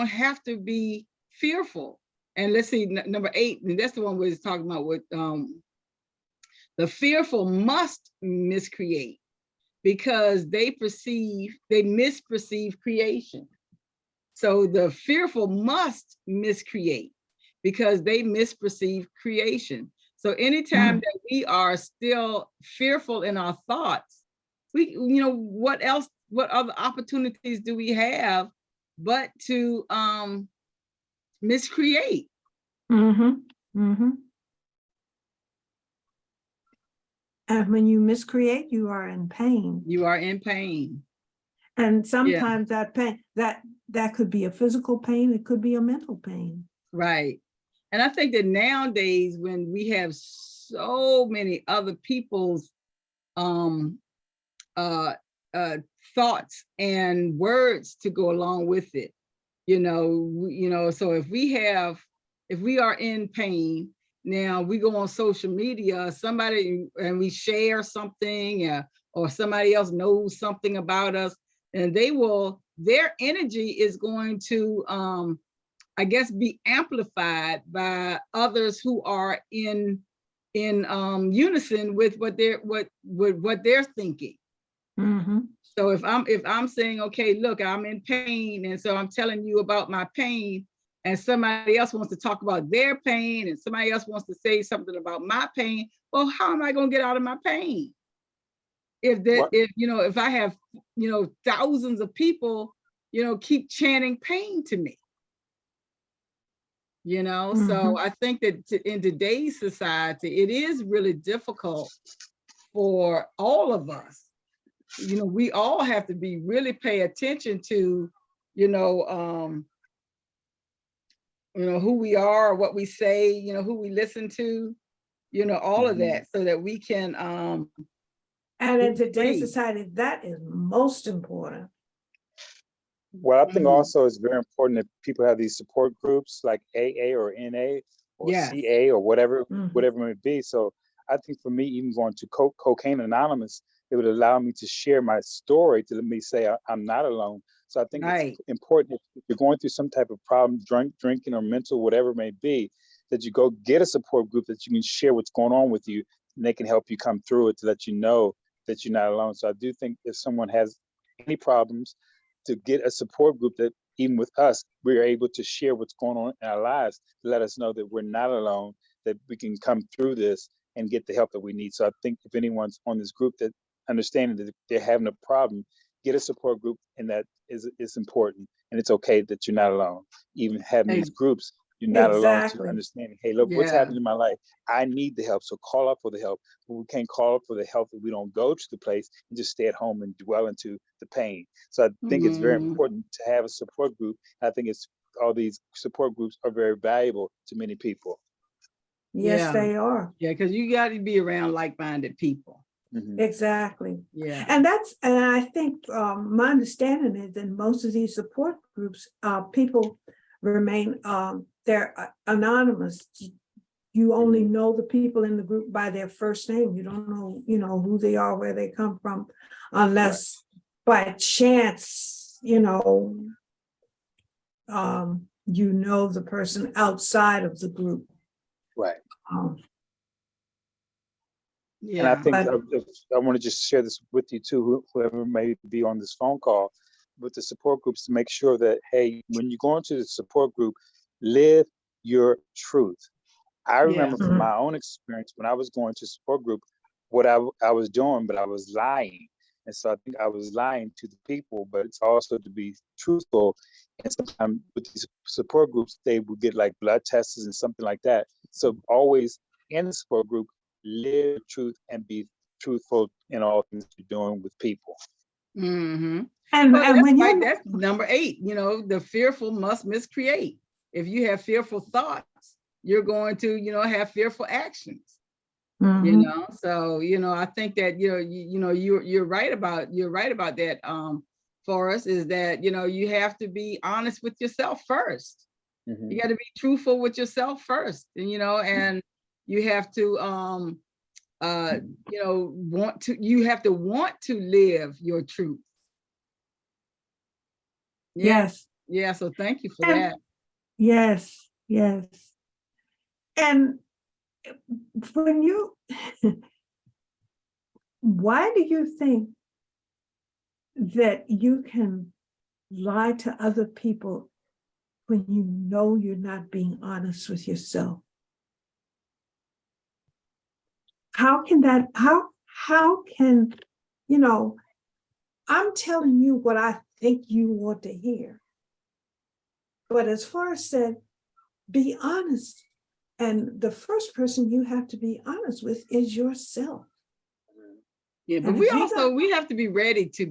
have to be fearful. And let's see, number 8, and that's the one we're talking about with the fearful must miscreate because they misperceive creation. So the fearful must miscreate because they misperceive creation. So anytime that we are still fearful in our thoughts, what other opportunities do we have but to miscreate? And when you miscreate, you are in pain. You are in pain. And sometimes that pain, that could be a physical pain, it could be a mental pain. Right. And I think that nowadays, when we have so many other people's thoughts and words to go along with it, so if we are in pain, now we go on social media, and we share something, or somebody else knows something about us, and their energy is going to, I guess, be amplified by others who are in unison with what they're thinking. So if I'm saying, okay, look, I'm in pain, and so I'm telling you about my pain, and somebody else wants to talk about their pain, and somebody else wants to say something about my pain, well, how am I going to get out of my pain? If I have, thousands of people, keep chanting pain to me. So I think that in today's society, it is really difficult for all of us. We all have to be really pay attention to, who we are, what we say, who we listen to, all of that, so that we can. And in today's society, that is most important. Well, I think also it's very important that people have these support groups like AA or NA or CA or whatever it may be. So I think for me, even going to Cocaine Anonymous, it would allow me to share my story, to let me say I'm not alone. So I think it's important, if you're going through some type of problem, drinking or mental, whatever it may be, that you go get a support group that you can share what's going on with you, and they can help you come through it, to let you know that you're not alone. So I do think if someone has any problems, to get a support group that even with us, we're able to share what's going on in our lives, to let us know that we're not alone, that we can come through this and get the help that we need. So I think if anyone's on this group that understanding that they're having a problem, get a support group, and that is important. And it's okay that you're not alone. Even having these groups, you're not alone to understanding, hey, look, what's happening in my life? I need the help. So call up for the help. But we can't call up for the help if we don't go to the place and just stay at home and dwell into the pain. So I think it's very important to have a support group. I think all these support groups are very valuable to many people. Yes, they are. Yeah, because you got to be around like-minded people. Exactly. Yeah. And I think my understanding is that most of these support groups, people remain, they're anonymous. You only know the people in the group by their first name. You don't know, who they are, where they come from, unless by chance, the person outside of the group. Right. Yeah. And I think I want to just share this with you too, whoever may be on this phone call, with the support groups, to make sure that, hey, when you go into the support group, live your truth. I remember from my own experience, when I was going to support group, what I was doing, but I was lying. And so I think I was lying to the people, but it's also to be truthful. And sometimes with these support groups, they would get like blood tests and something like that. So always in the support group, live truth and be truthful in all things you're doing with people. And that's number 8, the fearful must miscreate. If you have fearful thoughts, you're going to, have fearful actions. So, I think that, you're right about that, Forrest, is that, you have to be honest with yourself first. You got to be truthful with yourself first, and You have to, you know, you have to want to live your truth. Yeah. Yes. Yeah. So thank you for And- that. Yes, yes. And when you, why do you think that you can lie to other people when you know you're not being honest with yourself? How can that, how can, you know, I'm telling you what I think you want to hear. But as far as said, be honest. And the first person you have to be honest with is yourself. Yeah, but And we if you also, got- we have to be ready to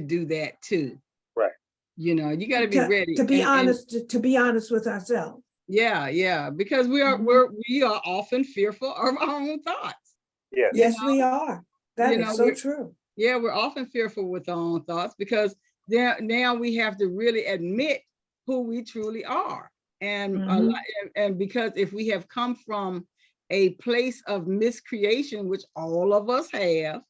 do that too. Right. You know, you got to be ready. To be And- honest, to be honest with ourselves. Yeah, yeah, because we are often fearful of our own thoughts. Yes. Yes, we are. That you is know, so we're- true. Yeah, we're often fearful with our own thoughts because now we have to really admit who we truly are. And Mhm. and because if we have come from a place of miscreation, which all of us have,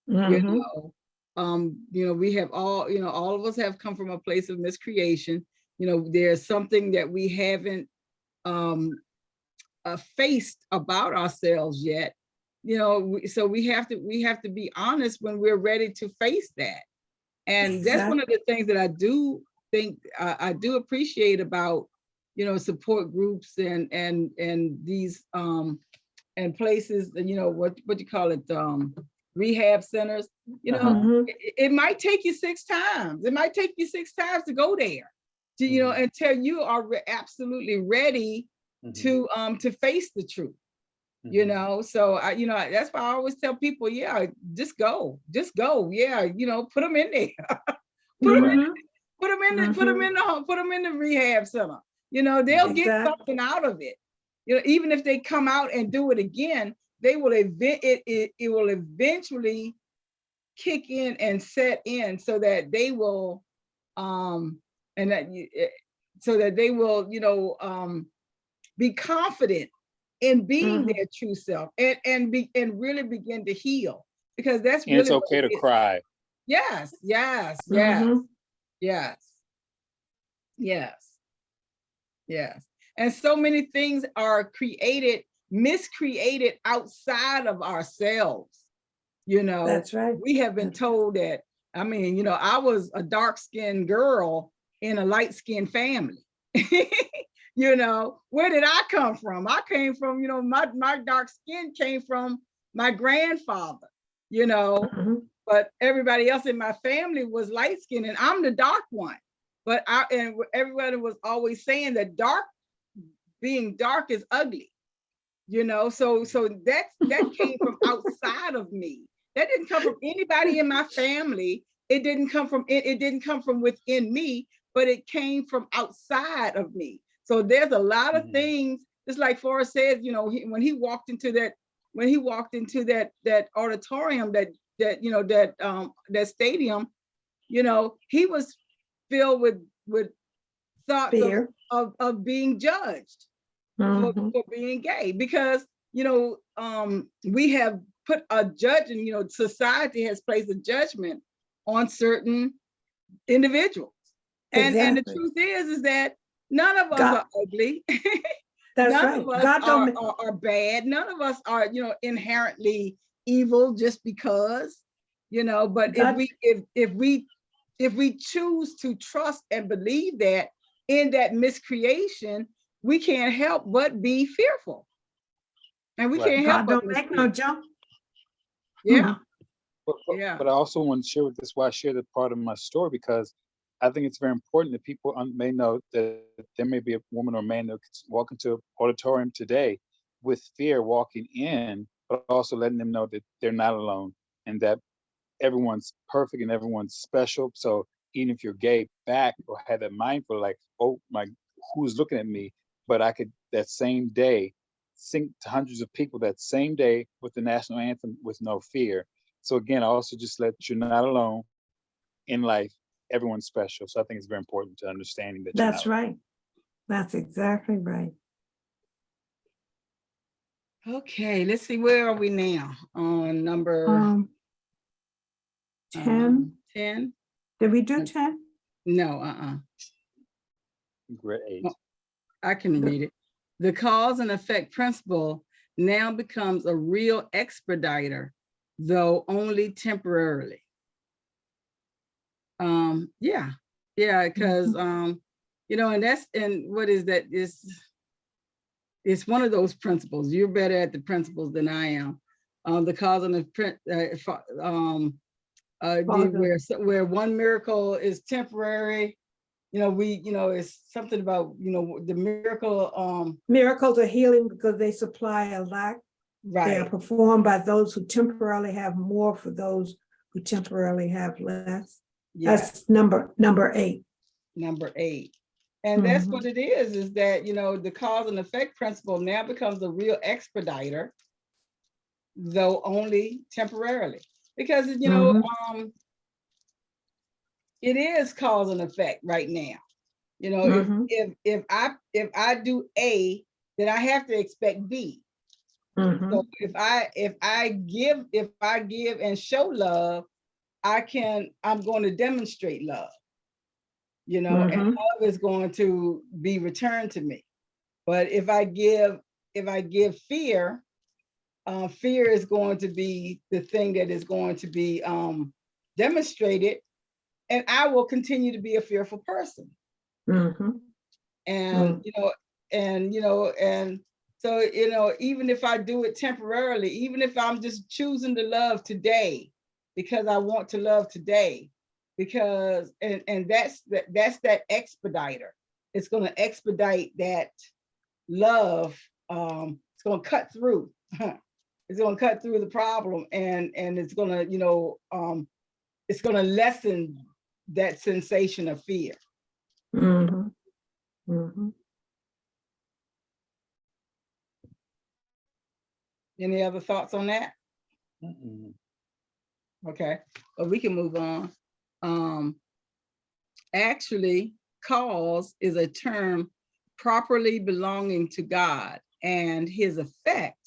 you Mhm. know, we have all, you know, all of us have come from a place of miscreation. You know, there's something that we haven't faced about ourselves yet. You know, so we have to be honest when we're ready to face that. And that's one of the things that I do think I do appreciate about, you know, support groups and these and places, you know, what you call it, rehab centers. You know, Mhm. it might take you 6 times. It might take you 6 times to go there, to, you know, until you are absolutely ready to face the truth. You know, so you know, that's why I always tell people, yeah, just go, yeah, you know, put them in there. Put them in, Mhm. put them in the, put them in the home, put them in the rehab center. You know, they'll get Exactly. something out of it. You know, even if they come out and do it again, they will it will eventually kick in and set in so that they will and that so that they will, you know, be confident in being their true self and really begin to heal, because that's And it's really okay to what it is. cry. Yes, yes, Mhm. yes, yes, yes. And so many things are miscreated outside of ourselves. You know, That's right. we have been told that, I mean, you know, I was a dark-skinned girl in a light-skinned family. You know, where did I come from? I came from, you know, my dark skin came from my grandfather, you know, Mhm. but everybody else in my family was light skinned and I'm the dark one. But everybody was always saying that being dark is ugly, you know, so that came from outside of me. That didn't come from anybody in my family. It didn't come from within me, but it came from outside of me. So there's a lot of things, just like Forrest says, you know, when he walked into that auditorium, that you know, that stadium, you know, he was filled with thoughts Fear. of being judged Mhm. for being gay, because, you know, we have put a judge, and, you know, society has placed a judgment on certain individuals. And the Exactly. truth is that none of us God- are ugly. That's None right. of us God don't. are bad. None of us are, you know, inherently evil just because, you know, but God- if we choose to trust and believe that in that miscreation, we can't help but be fearful. And we can't help God but don't make no jump. Yeah. But, Yeah. but I also want to share with this why I share that part of my story, because I think it's very important that people may know that there may be a woman or man that could walk into an auditorium today with fear walking in, but also letting them know that they're not alone and that everyone's perfect and everyone's special. So even if you're gay, back or have that mindful, like, oh my, who's looking at me? But I could that same day sing to hundreds of people that same day with the national anthem with no fear. So again, I also just let you're not alone in life. Everyone's special. So I think it's very important to understanding that That's you're not right. That's exactly right. Okay, let's see, where are we now? On number 10, 10? did we do 10? No, Grade 8. Well, I can read it. The cause and effect principle now becomes a real expediter, though only temporarily. Yeah, because you know, and what is that? It's one of those principles. You're better at the principles than I am. The cause and where one miracle is temporary. You know, it's something about, you know, the miracle. Miracles are healing because they supply a lack. They are Right. performed by those who temporarily have more for those who temporarily have less. Yeah. That's number 8. Number 8. And that's what it is that, you know, the cause and effect principle now becomes a real expediter, though only temporarily. Because, you know, it is cause and effect right now. You know, if I do A, then I have to expect B. So if I give and show love, I'm going to demonstrate love, you know, and love is going to be returned to me. But if I give fear, fear is going to be the thing that is going to be demonstrated, and I will continue to be a fearful person. And and so, you know, even if I do it temporarily, even if I'm just choosing to love today because I want to love today, because and that's that expediter. It's going to expedite that love. It's going to cut through. It's going to cut through the problem, and it's going to, you know, it's going to lessen that sensation of fear. Any other thoughts on that? Okay, well, we can move on. Actually, cause is a term properly belonging to God, and his effect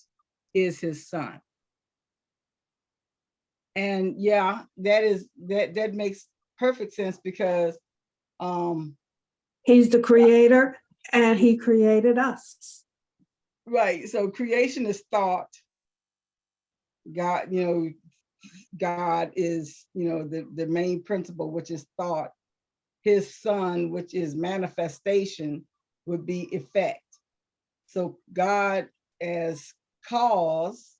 is his son. And yeah, that makes perfect sense, because he's the creator and he created us. Right, so creation is thought. God, you know, God is, you know, the main principle, which is thought. His son, which is manifestation, would be effect. So God as cause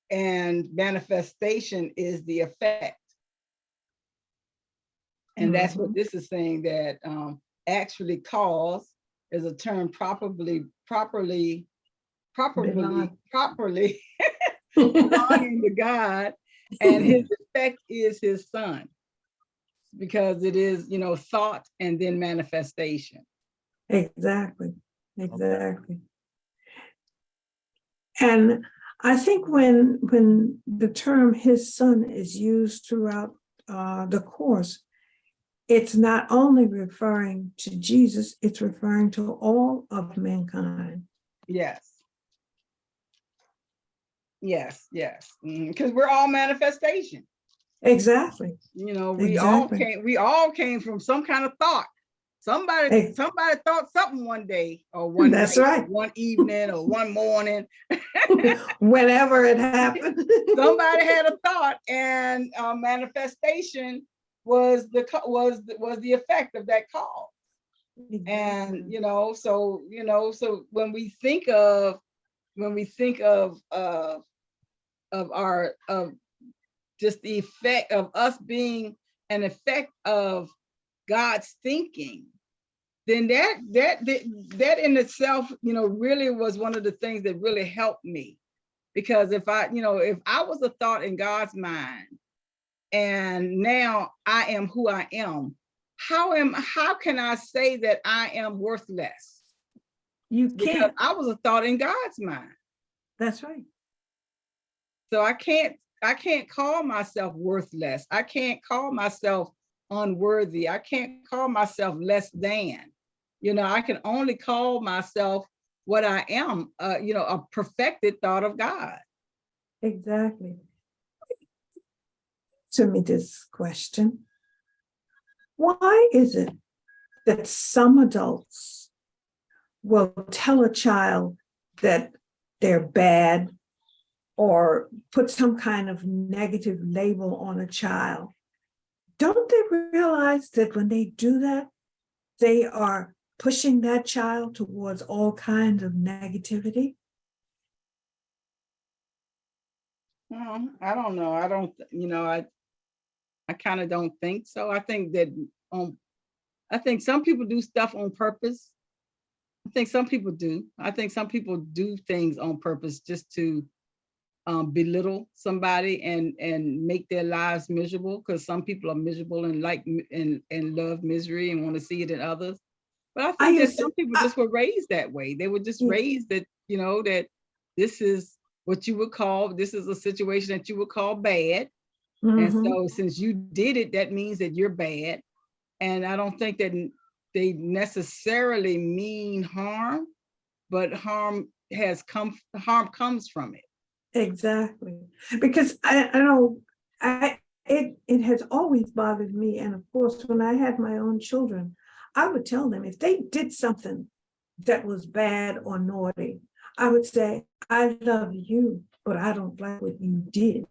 and manifestation is the effect. And that's what this is saying, that actually cause is a term properly belonging to God, and his effect is his son, because it is, you know, thought and then manifestation. Exactly. And I think when the term his son is used throughout the course, it's not only referring to Jesus, it's referring to all of mankind. Yes. Because we're all manifestation. Exactly. You know, we all came from some kind of thought. Somebody thought something one day, or one That's night, right. one evening, or one morning. Whenever it happened. Somebody had a thought, and manifestation was the effect of that cause. Exactly. And so when we think of just the effect of us being an effect of God's thinking, then that in itself, really was one of the things that really helped me. Because if I was a thought in God's mind, and now I am who I am, how can I say that I am worthless? You can't. Because I was a thought in God's mind. That's right. So I can't call myself worthless. I can't call myself unworthy. I can't call myself less than. I can only call myself what I am, a perfected thought of God. Exactly. To me this question. Why is it that some adults will tell a child that they're bad or put some kind of negative label on a child? Don't they realize that when they do that, they are pushing that child towards all kinds of negativity? Well, I don't know. I don't, I kind of don't think so. I think that I think some people do stuff on purpose. I think some people do. I think some people do things on purpose just to belittle somebody and make their lives miserable, because some people are miserable and and love misery and want to see it in others. But I think that some people just were raised that way. They were just raised that, that this is what you would call, this is a situation that you would call bad. And so since you did it, that means that you're bad. And I don't think that they necessarily mean harm, but harm comes from it. Exactly. Because I know it has always bothered me. And of course, when I had my own children, I would tell them if they did something that was bad or naughty, I would say, I love you, but I don't like what you did.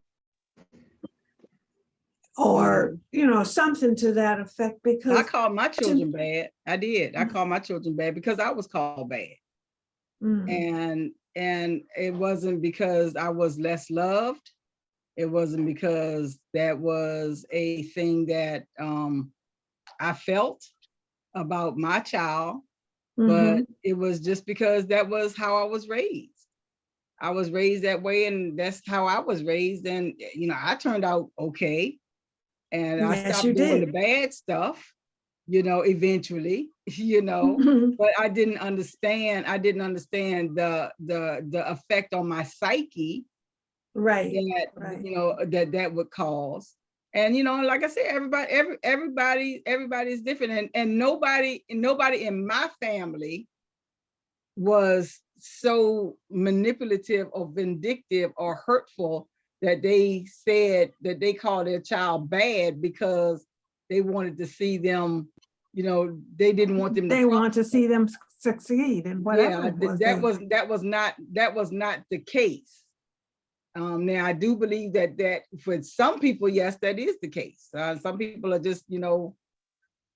Or, something to that effect, I because called my children bad. I did. I called my children bad because I was called bad. And it wasn't because I was less loved. It wasn't because that was a thing that I felt about my child, but it was just because that was how I was raised. I was raised that way, and that's how I was raised. And I turned out okay, and I yes, stopped you doing the did. bad stuff, eventually, but I didn't understand. I didn't understand the effect on my psyche Right. that that would cause. And like I said, everybody is different, and nobody in my family was so manipulative or vindictive or hurtful that they said that they called their child bad because they wanted to see them, they didn't want them to They prosper. want to see them succeed and whatever that was not the case. Now I do believe that for some people, yes, that is the case. Some people are just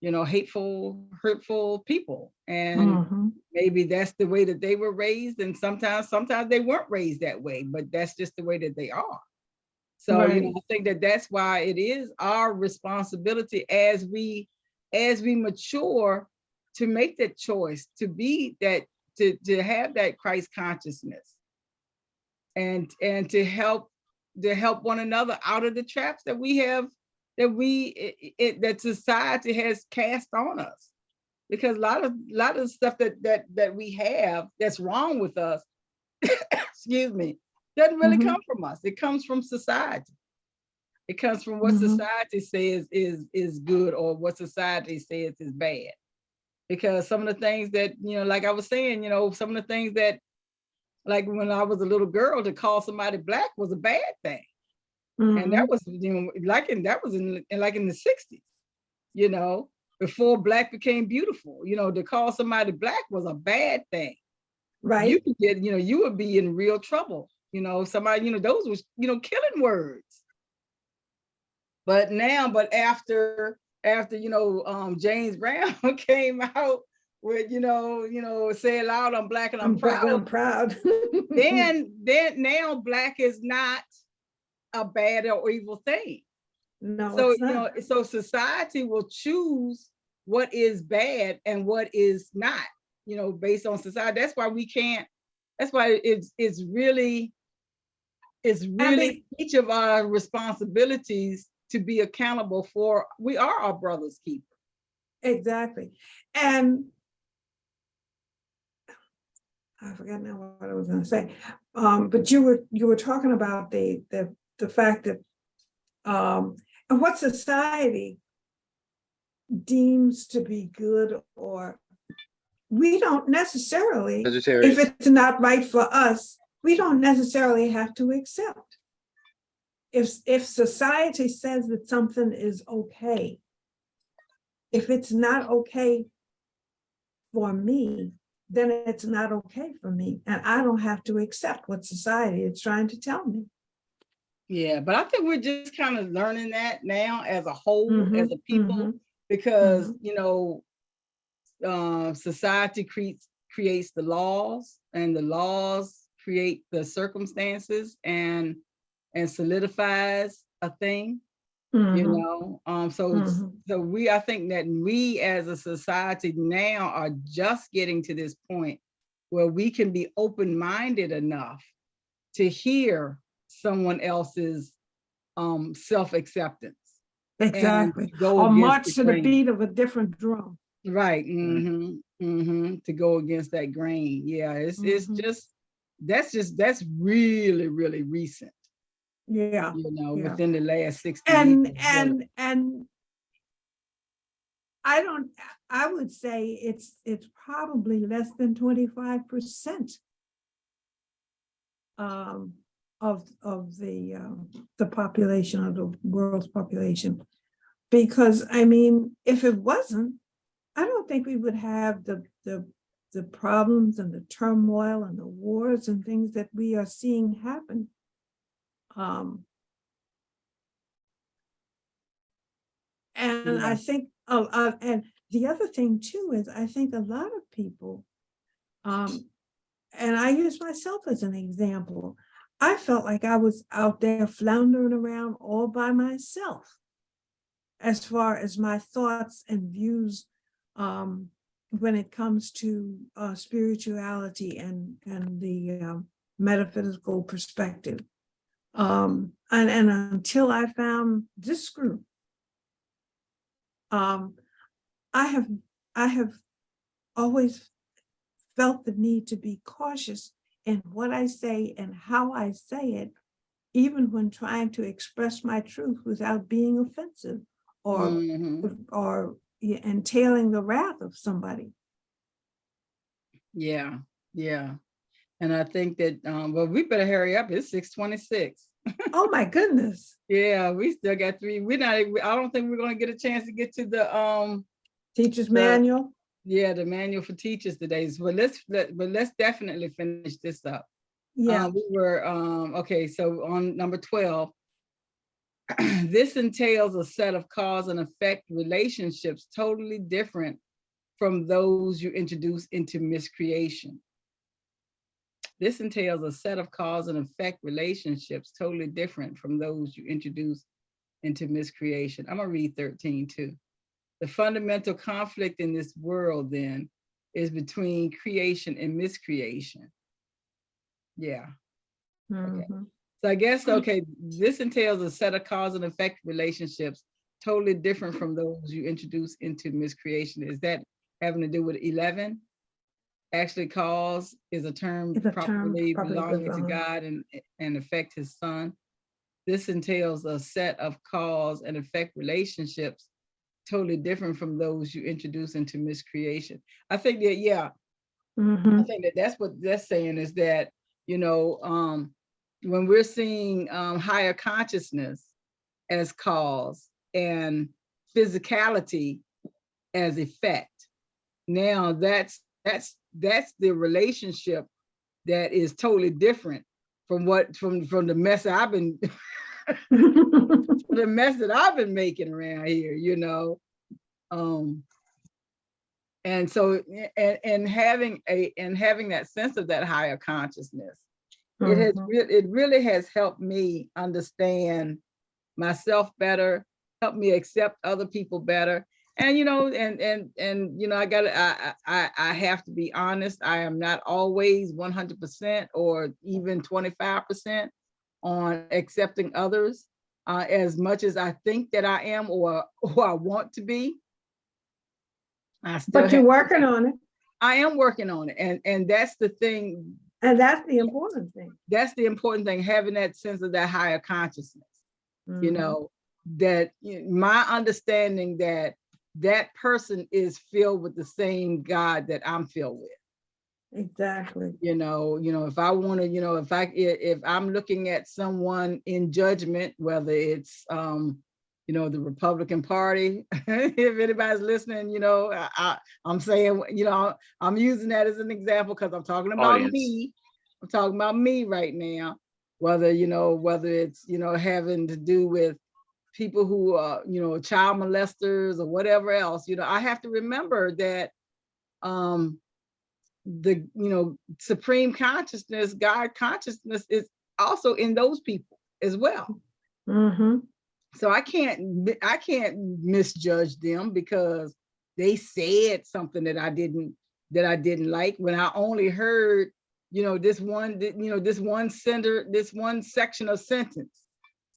hateful, hurtful people, and maybe that's the way that they were raised. And sometimes they weren't raised that way, but that's just the way that they are. So I think that that's why it is our responsibility as we mature to make that choice, to be that, to have that Christ consciousness, and to help one another out of the traps that we have, that society has cast on us. Because a lot of stuff that we have that's wrong with us, excuse me, doesn't really come from us. It comes from society. It comes from what society says is good, or what society says is bad. Because some of the things that, like I was saying, some of the things that, like when I was a little girl, to call somebody black was a bad thing. And that was, that was in the 60s, before black became beautiful. To call somebody black was a bad thing. Right. You could get, you would be in real trouble. Somebody, those was, killing words. But after James Brown came out with, say it loud, I'm black and I'm proud. I'm proud. then now black is not a bad or evil thing. No, so it's not. So society will choose what is bad and what is not, based on society. That's why we can't. That's why it's really each of our responsibilities to be accountable for. We are our brother's keeper. Exactly. And I forgot now what I was going to say. But you were talking about the fact that and what society deems to be good or we don't necessarily, if Sagittarius. it's not right for us, we don't necessarily have to accept. If society says that something is okay, if it's not okay for me, then it's not okay for me. And I don't have to accept what society is trying to tell me. Yeah, but I think we're just kind of learning that now as a whole, as a Mhm, people, mhm, because, you know, society creates the laws, and the laws create the circumstances and solidifies a thing, you mhm, know. mhm. So I think that we as a society now are just getting to this point where we can be open-minded enough to hear someone else's self-acceptance and Exactly. to go Or against the march to the grain. beat of a different drum. Right. Right. To go against that grain. Yeah, it's Mhm. just that's really, really recent, Yeah, you know, yeah. within the last 60 years. And Really. I don't, I would say it's probably less than 25% of the population, of the world's population. Because I mean, if it wasn't, I don't think we would have the problems and the turmoil and the wars and things that we are seeing happen. And Yeah. I think, and the other thing too is I think a lot of people, and I use myself as an example, I felt like I was out there floundering around all by myself as far as my thoughts and views when it comes to spirituality and the metaphysical perspective. And until I found this group, um, I have always felt the need to be cautious in what I say and how I say it, even when trying to express my truth without being offensive or Mhm. entailing the wrath of somebody. Yeah. Yeah. And I think that well, we better hurry up. It's 6:26. Oh my goodness. Yeah, we still got three. I don't think we're gonna get a chance to get to the Teacher's the manual. the manual for teachers today. So, but let's definitely finish this up. Yeah. We were okay, so on number 12, this entails a set of cause and effect relationships totally different from those you introduce into miscreation. This entails a set of cause and effect relationships totally different from those you introduce into miscreation. I'm gonna read 13 too. The fundamental conflict in this world then is between creation and miscreation. Yeah. Okay. Mhm. So I guess, okay, this entails a set of cause and effect relationships totally different from those you introduce into miscreation. Is that having to do with 11? Actually, cause is a term It's a term properly probably belonging to God and affect his son. This entails a set of cause and effect relationships totally different from those you introduce into miscreation. I think that, yeah, I think that that's what that's saying is that, you know, when we're seeing higher consciousness as cause and physicality as effect, now that's the relationship that is totally different from from the mess I've been the mess that I've been making around here, you know. And so and having that sense of that higher consciousness, it really has helped me understand myself better, helped me accept other people better. And you know, and you know, I have to be honest, I am not always 100% or even 25% on accepting others as much as I think that I am or I want to be. I still But you're have, working on it. I am working on it. And that's the thing. And that's the important thing. That's the important thing, having that sense of that higher consciousness, you know, that my understanding that that person is filled with the same God that I'm filled with. Exactly. If I want to, if I'm looking at someone in judgment, whether it's the Republican Party, if anybody's listening, I'm saying, I'm using that as an example because I'm talking about Audience. me. I'm talking about me right now. Whether it's having to do with people who are child molesters or whatever else, I have to remember that the supreme consciousness, God consciousness, is also in those people as well. Mm-hmm. So I can't misjudge them because they said something that I didn't like, when I only heard this one section of sentence.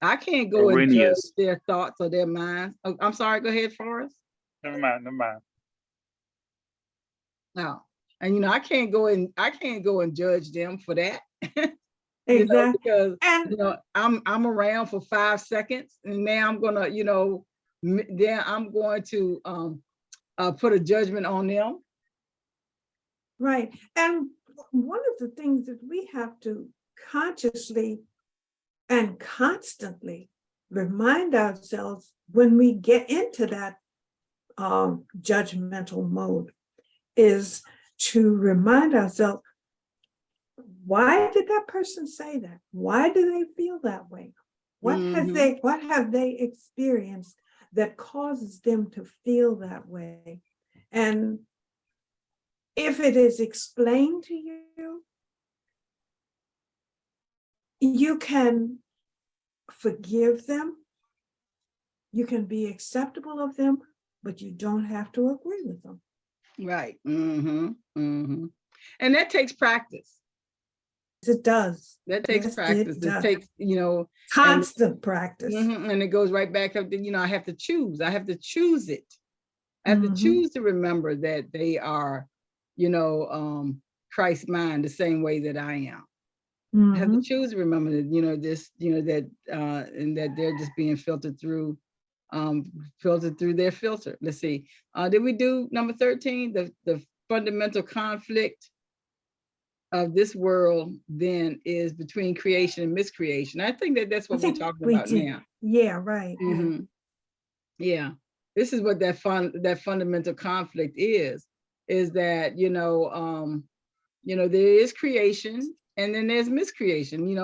I can't go and judge Arrhenius. their thoughts or their minds. Oh, I'm sorry, go ahead, Forrest. Never mind. No. And I can't go and judge them for that. Exactly. Because And I'm around for 5 seconds, and now I'm gonna, then I'm going to put a judgment on them. right. And one of the things that we have to consciously and constantly remind ourselves when we get into that judgmental mode is to remind ourselves, why did that person say that? Why do they feel that way? What have they experienced that causes them to feel that way? And if it is explained to you, you can forgive them, you can be acceptable of them, but you don't have to agree with them. Right. And that takes practice. It does. That takes Yes, practice. it It does. takes, Constant practice. and it goes right back up to, I have to choose. I have to choose it. I have to Mhm. choose to remember that they are, Christ's mind the same way that I am. I have to Mhm. choose to remember that, and that they're just being filtered through their filter. Let's see. Did we do number 13? The fundamental conflict of this world then is between creation and miscreation. I think that's I what we're think talking we about did. now. Yeah, right. Yeah. This is what that fundamental conflict is that, there is creation and then there's miscreation.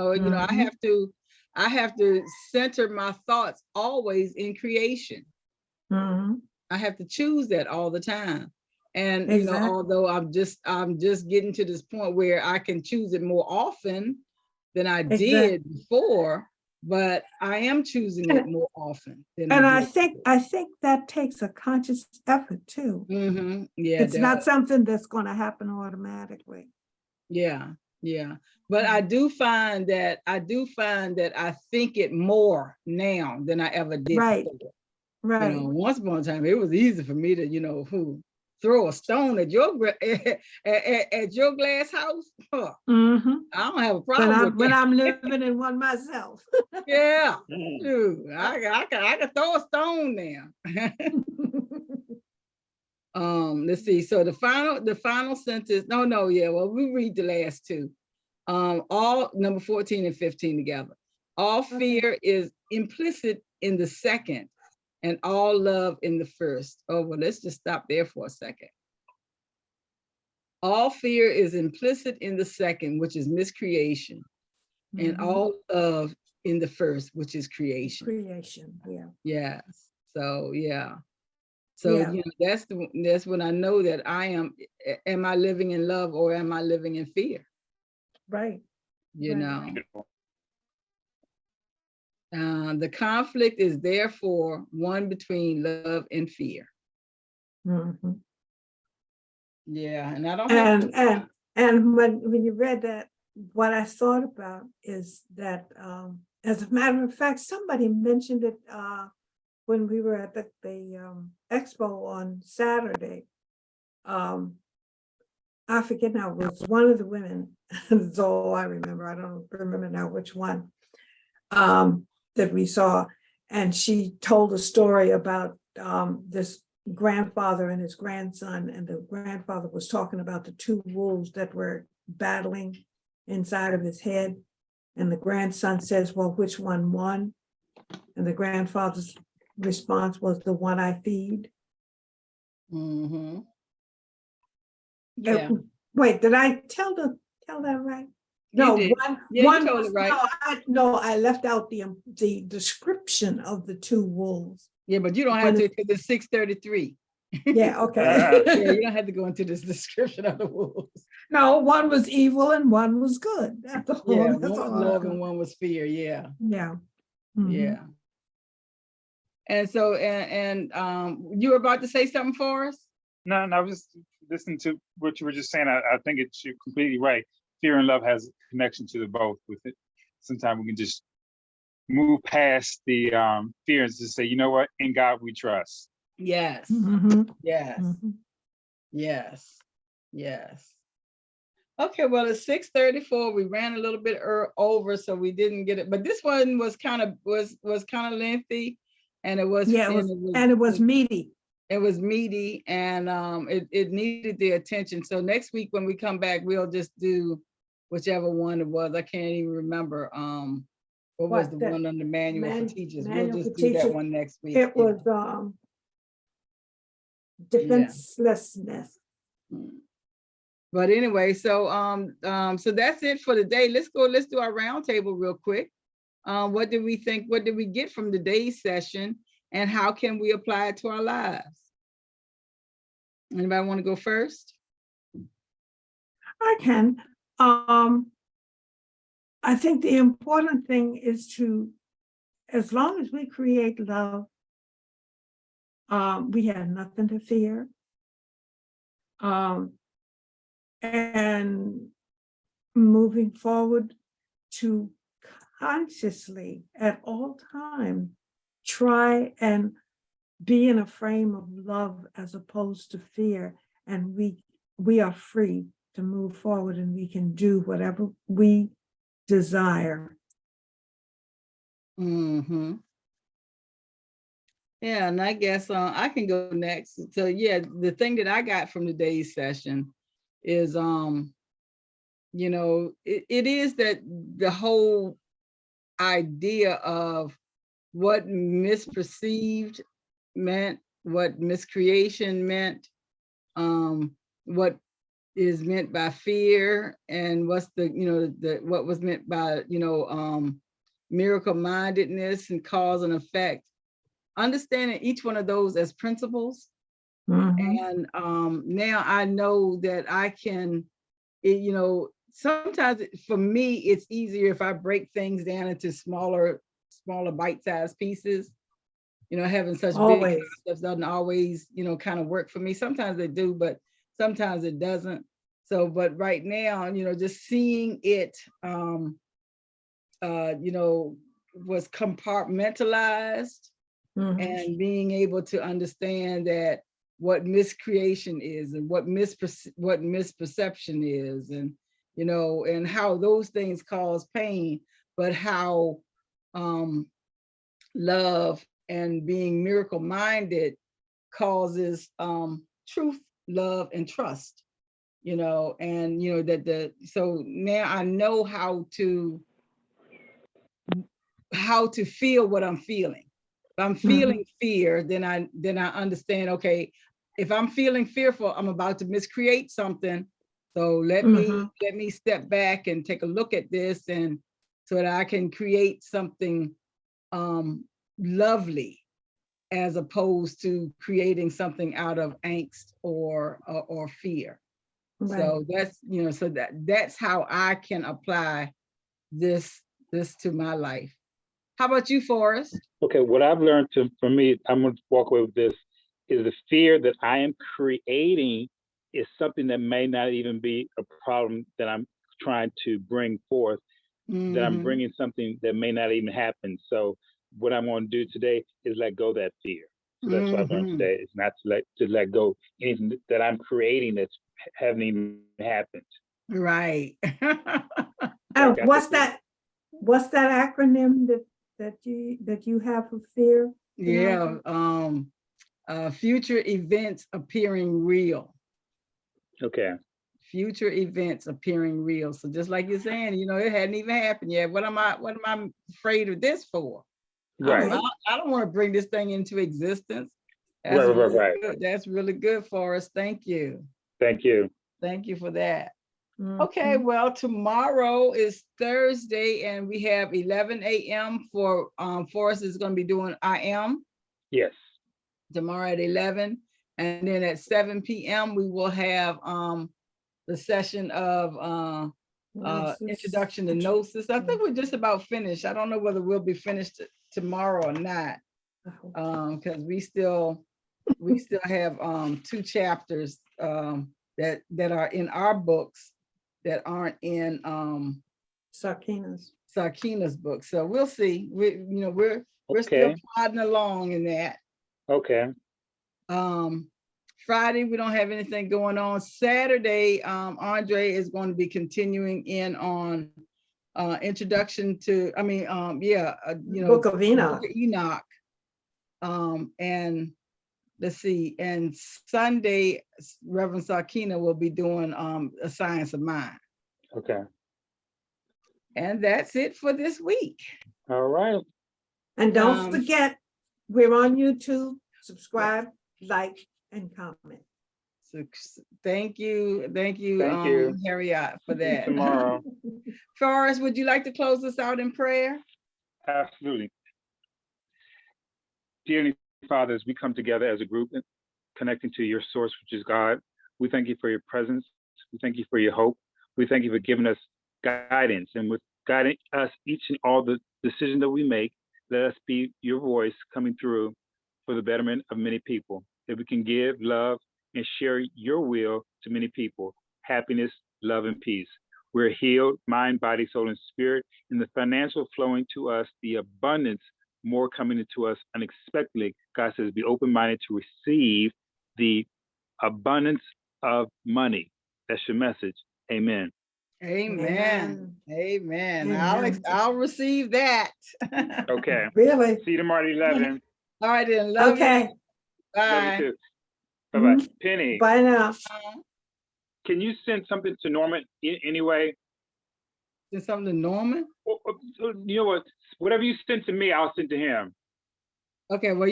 I have to center my thoughts always in creation. Mhm. I have to choose that all the time. And Exactly. although I'm just getting to this point where I can choose it more often than I did before, but I am choosing it more often than And I I did. think that takes a conscious effort too. Yeah, It's not something that's going to happen automatically. yeah. But I do find that I think it more now than I ever did Right. before. Right. Once upon a time, it was easy for me to, throw a stone at your at your glass house. Huh. Mm-hmm. I don't have a problem with When that. I'm living in one myself. Yeah, dude, I can throw a stone now. Let's see. So the final sentence. Well, we read the last two. All number 14 and 15 together. All fear is implicit in the second, and all love in the first. Oh, well, let's just stop there for a second. All fear is implicit in the second, which is miscreation, and all love in the first, which is creation. Creation, yeah. Yes. So yeah. So that's when I know that am I living in love or am I living in fear? Right. The conflict is therefore one between love and fear. Mm-hmm. Yeah, and I don't have and when you read that, what I thought about is that as a matter of fact, somebody mentioned it when we were at the expo on Saturday. I forget now, it was one of the women, that's all I remember. I don't remember now which one that we saw. And she told a story about this grandfather and his grandson, and the grandfather was talking about the two wolves that were battling inside of his head. And the grandson says, well, which one won? And the grandfather's response was, the one I feed. Mm-hmm. Yeah, Wait, did I tell that right? you No, did. one, Yeah, you one told was, it right. no, I left out the description of the two wolves. Yeah, but you don't have One to, is- because it's 6:33. Yeah, okay. Yeah, you don't have to go into this description of the wolves. No, one was evil and one was good. That's all. Yeah, That's one was all. love and one was fear. Yeah, Yeah. Mhm. yeah. And so, you were about to say something for us? No, I was just listening to what you were just saying. I think you're completely right. Fear and love has a connection to the both with it. Sometimes we can just move past the fear and just say, you know what, in God we trust. Yes, Mhm. yes, Mhm. yes, yes. Okay, well, it's 6:34. We ran a little bit over, so we didn't get it. But this one was kind of lengthy, and it was Yeah, it was meaty. it was meaty, and it needed the attention. So next week when we come back, we'll just do whichever one it was. I can't even remember. What was the one on the manual for teachers? We'll Manual just for do that teachers. one next week. It Yeah. was defenselessness. But anyway, so so that's it for the day. Let's do our roundtable real quick. What did we think? What did we get from today's session? And how can we apply it to our lives? Anybody want to go first? I can. I think the important thing is to, as long as we create love, we have nothing to fear. And moving forward, to consciously at all time try and be in a frame of love as opposed to fear, and we are free to move forward, and we can do whatever we desire. Mm-hmm. Yeah, and I guess I can go next. So yeah, the thing that I got from today's session is you know, it is that the whole idea of what misperceived meant, what miscreation meant, what is meant by fear, and what's the, you know, what was meant by, you know, miracle mindedness and cause and effect. Understanding each one of those as principles. Mhm. And now I know that I can, you know, sometimes for me, it's easier if I break things down into smaller bite-sized pieces. You know, having such big Always. concepts doesn't always, you know, kind of work for me. Sometimes they do, but sometimes it doesn't. So, but right now, you know, just seeing it, you know, was compartmentalized, Mhm. and being able to understand that what miscreation is and what misperception is, and, you know, and how those things cause pain, but how love and being miracle minded causes truth, love, and trust, you know. And you know that so now I know how to feel what I'm feeling. If I'm feeling fear, then I understand, okay, if I'm feeling fearful, I'm about to miscreate something. So let me step back and take a look at this, and so that I can create something lovely, as opposed to creating something out of angst or fear. Right. So that's, you know, so that's how I can apply this to my life. How about you, Forrest? Okay, what I've learned for me, I'm going to walk away with this, is the fear that I am creating is something that may not even be a problem that I'm trying to bring forth, that I'm bringing something that may not even happen. So what I'm going to do today is let go of that fear. So that's what I've learned today, is not to let go anything that I'm creating that's haven't even happened. Right. And what's that acronym that you have for fear? Yeah. future events appearing real. Okay. Future events appearing real. So just like you're saying, you know, it hadn't even happened yet. What am I afraid of this for? Right. I don't want to bring this thing into existence. Right, right, really right. good. That's really good for us. Thank you. Thank you. Thank you for that. Mhm. Okay, well, tomorrow is Thursday and we have 11 a.m. for Forrest is going to be doing I am Yes. tomorrow at 11. And then at 7 p.m. we will have the session of Gnosis. introduction to gnosis. I think we're just about finished. I don't know whether we'll be finished tomorrow or not, I hope so. because we still have 2 chapters that are in our books that aren't in Sakina's. Sakina's book. So we'll see. We're still Okay. plodding along in that. Okay. Friday, we don't have anything going on. Saturday, Andre is going to be continuing in on introduction to, Book of Enoch. Enoch. And let's see, and Sunday, Reverend Sakina will be doing a science of mind. Okay. And that's it for this week. All right. And don't Um, forget, we're on YouTube. Subscribe, like, and comment. So thank you, Thank you. Harriet, for See you that. tomorrow. Forrest, would you like to close us out in prayer? Absolutely. Dear Heavenly Father, as we come together as a group, connecting to your source, which is God, we thank you for your presence. We thank you for your hope. We thank you for giving us guidance and with guiding us each and all the decisions that we make. Let us be your voice coming through for the betterment of many people, that we can give, love, and share your will to many people, happiness, love, and peace. We're healed, mind, body, soul, and spirit, and the financial flowing to us, the abundance more coming into us unexpectedly. God says, be open-minded to receive the abundance of money. That's your message. Amen. Amen. Amen. Amen. I'll receive that. Okay. Really? See you tomorrow at 11. All right, then. Love Okay. you. Love Bye. you too. Bye-bye. Mhm. Penny, Bye now. can you send something to Norman anyway? Is something to Norman? You know what? Whatever you send to me, I'll send to him. Okay, well,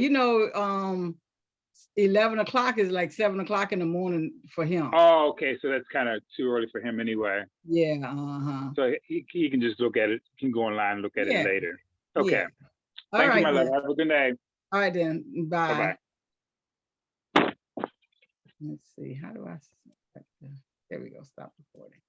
11 o'clock is like 7 o'clock in the morning for him. Oh, okay. So that's kind of too early for him anyway. Yeah, uh-huh. So he can just look at it. He can go online and look at Yeah. it later. Okay. Yeah. All Thank you, right, my love. then. Have a good day. All right, then. Bye. Bye-bye. Let's see. How do I? There we go. Stop recording.